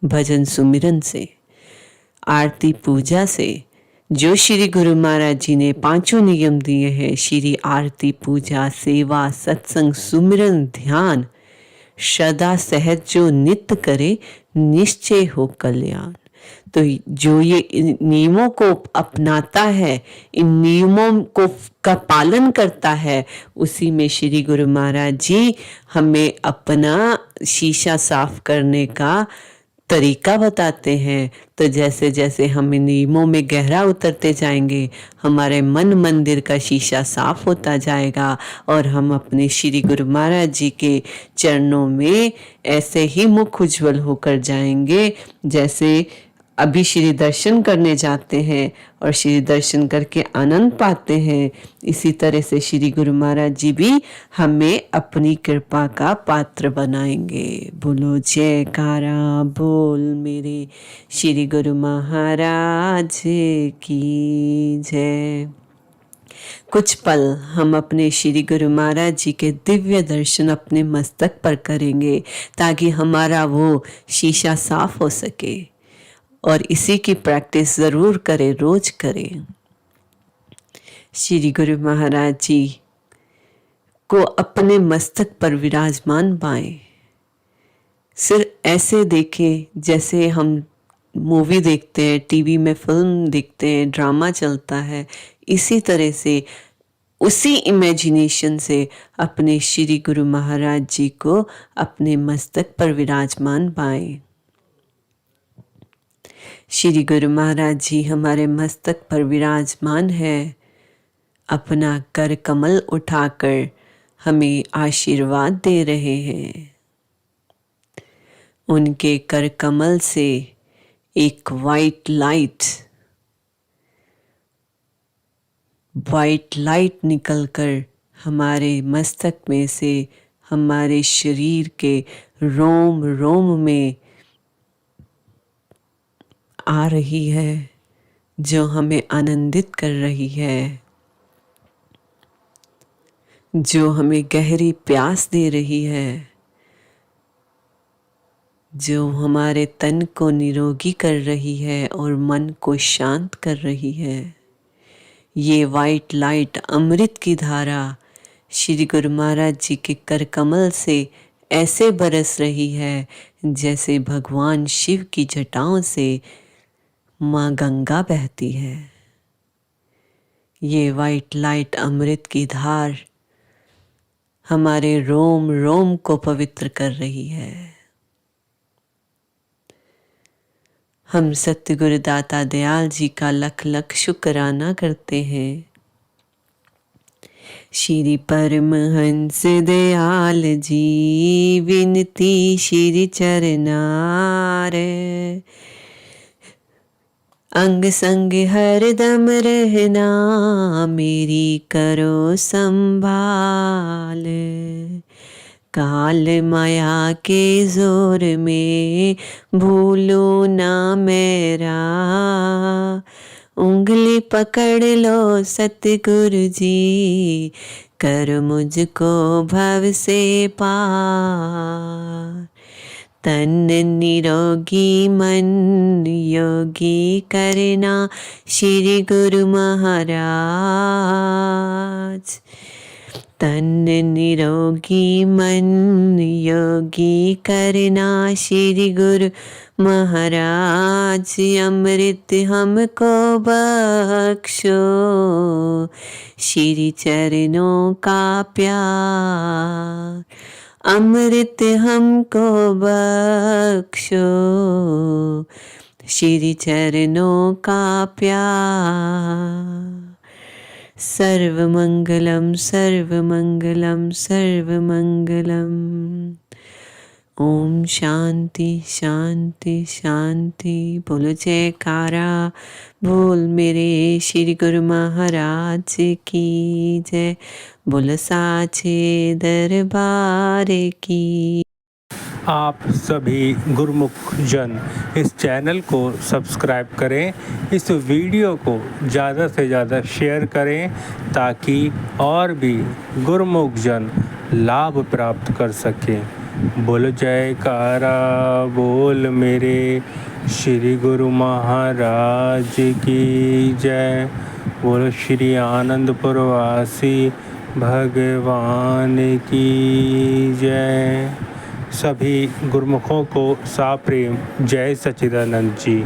भजन सुमिरन से, आरती पूजा से। जो श्री गुरु महाराज जी ने पांचों नियम दिए हैं, श्री आरती पूजा सेवा सत्संग सुमिरन ध्यान, सदा सहज जो नित्य करे निश्चय हो कल्याण। तो जो ये नियमों को अपनाता है, इन नियमों को का पालन करता है, उसी में श्री गुरु महाराज जी हमें अपना शीशा साफ करने का तरीका बताते हैं। तो जैसे जैसे हम इन नियमों में गहरा उतरते जाएंगे, हमारे मन मंदिर का शीशा साफ होता जाएगा और हम अपने श्री गुरु महाराज जी के चरणों में ऐसे ही मुख उज्जवल होकर जाएंगे जैसे अभी श्री दर्शन करने जाते हैं और श्री दर्शन करके आनंद पाते हैं। इसी तरह से श्री गुरु महाराज जी भी हमें अपनी कृपा का पात्र बनाएंगे। बोलो जयकारा बोल मेरे श्री गुरु महाराज की जय। कुछ पल हम अपने श्री गुरु महाराज जी के दिव्य दर्शन अपने मस्तक पर करेंगे ताकि हमारा वो शीशा साफ हो सके, और इसी की प्रैक्टिस ज़रूर करें, रोज करें। श्री गुरु महाराज जी को अपने मस्तक पर विराजमान पाएं। सिर्फ ऐसे देखें जैसे हम मूवी देखते हैं, टीवी में फिल्म देखते हैं, ड्रामा चलता है, इसी तरह से उसी इमेजिनेशन से अपने श्री गुरु महाराज जी को अपने मस्तक पर विराजमान पाएं। श्री गुरु महाराज जी हमारे मस्तक पर विराजमान है, अपना कर कमल उठाकर हमें आशीर्वाद दे रहे हैं। उनके कर कमल से एक वाइट लाइट निकलकर हमारे मस्तक में से हमारे शरीर के रोम रोम में आ रही है, जो हमें आनंदित कर रही है, जो हमें गहरी प्यास दे रही है, जो हमारे तन को निरोगी कर रही है और मन को शांत कर रही है। ये वाइट लाइट अमृत की धारा श्री गुरु महाराज जी के कर कमल से ऐसे बरस रही है जैसे भगवान शिव की जटाओं से माँ गंगा बहती है। ये वाइट लाइट अमृत की धार हमारे रोम रोम को पवित्र कर रही है। हम सत्य गुरुदाता दयाल जी का लख लख शुक्राना करते हैं। श्री परमहंस दयाल जी विनती श्री चरनार, अंग संग हरदम रहना मेरी करो संभाल। काल माया के जोर में भूलूं ना मेरा, उंगली पकड़ लो सतगुरु जी, कर मुझको भव से पार। तन निरोगी मन योगी करना श्री गुरु महाराज। तन निरोगी मन योगी करना श्री गुरु महाराज। अमृत हमको बख्शो श्री चरणों का प्यार, अमृत हमको बख्शो श्री चरणों का प्यार। सर्वमंगलम सर्वमंगलम सर्वमंगलम। ओम शांति शांति शांति। बोलो जयकारा बोल मेरे श्री गुरु महाराज की जय। बोलो साचे दरबार की। आप सभी गुरुमुख जन इस चैनल को सब्सक्राइब करें, इस वीडियो को ज़्यादा से ज़्यादा शेयर करें ताकि और भी गुरुमुख जन लाभ प्राप्त कर सकें। बोलो जयकारा बोल मेरे श्री गुरु महाराज की जय। बोलो श्री आनंदपुर वासी भगवान की जय। सभी गुरुमुखों को साप्रेम जय सच्चिदानंद जी।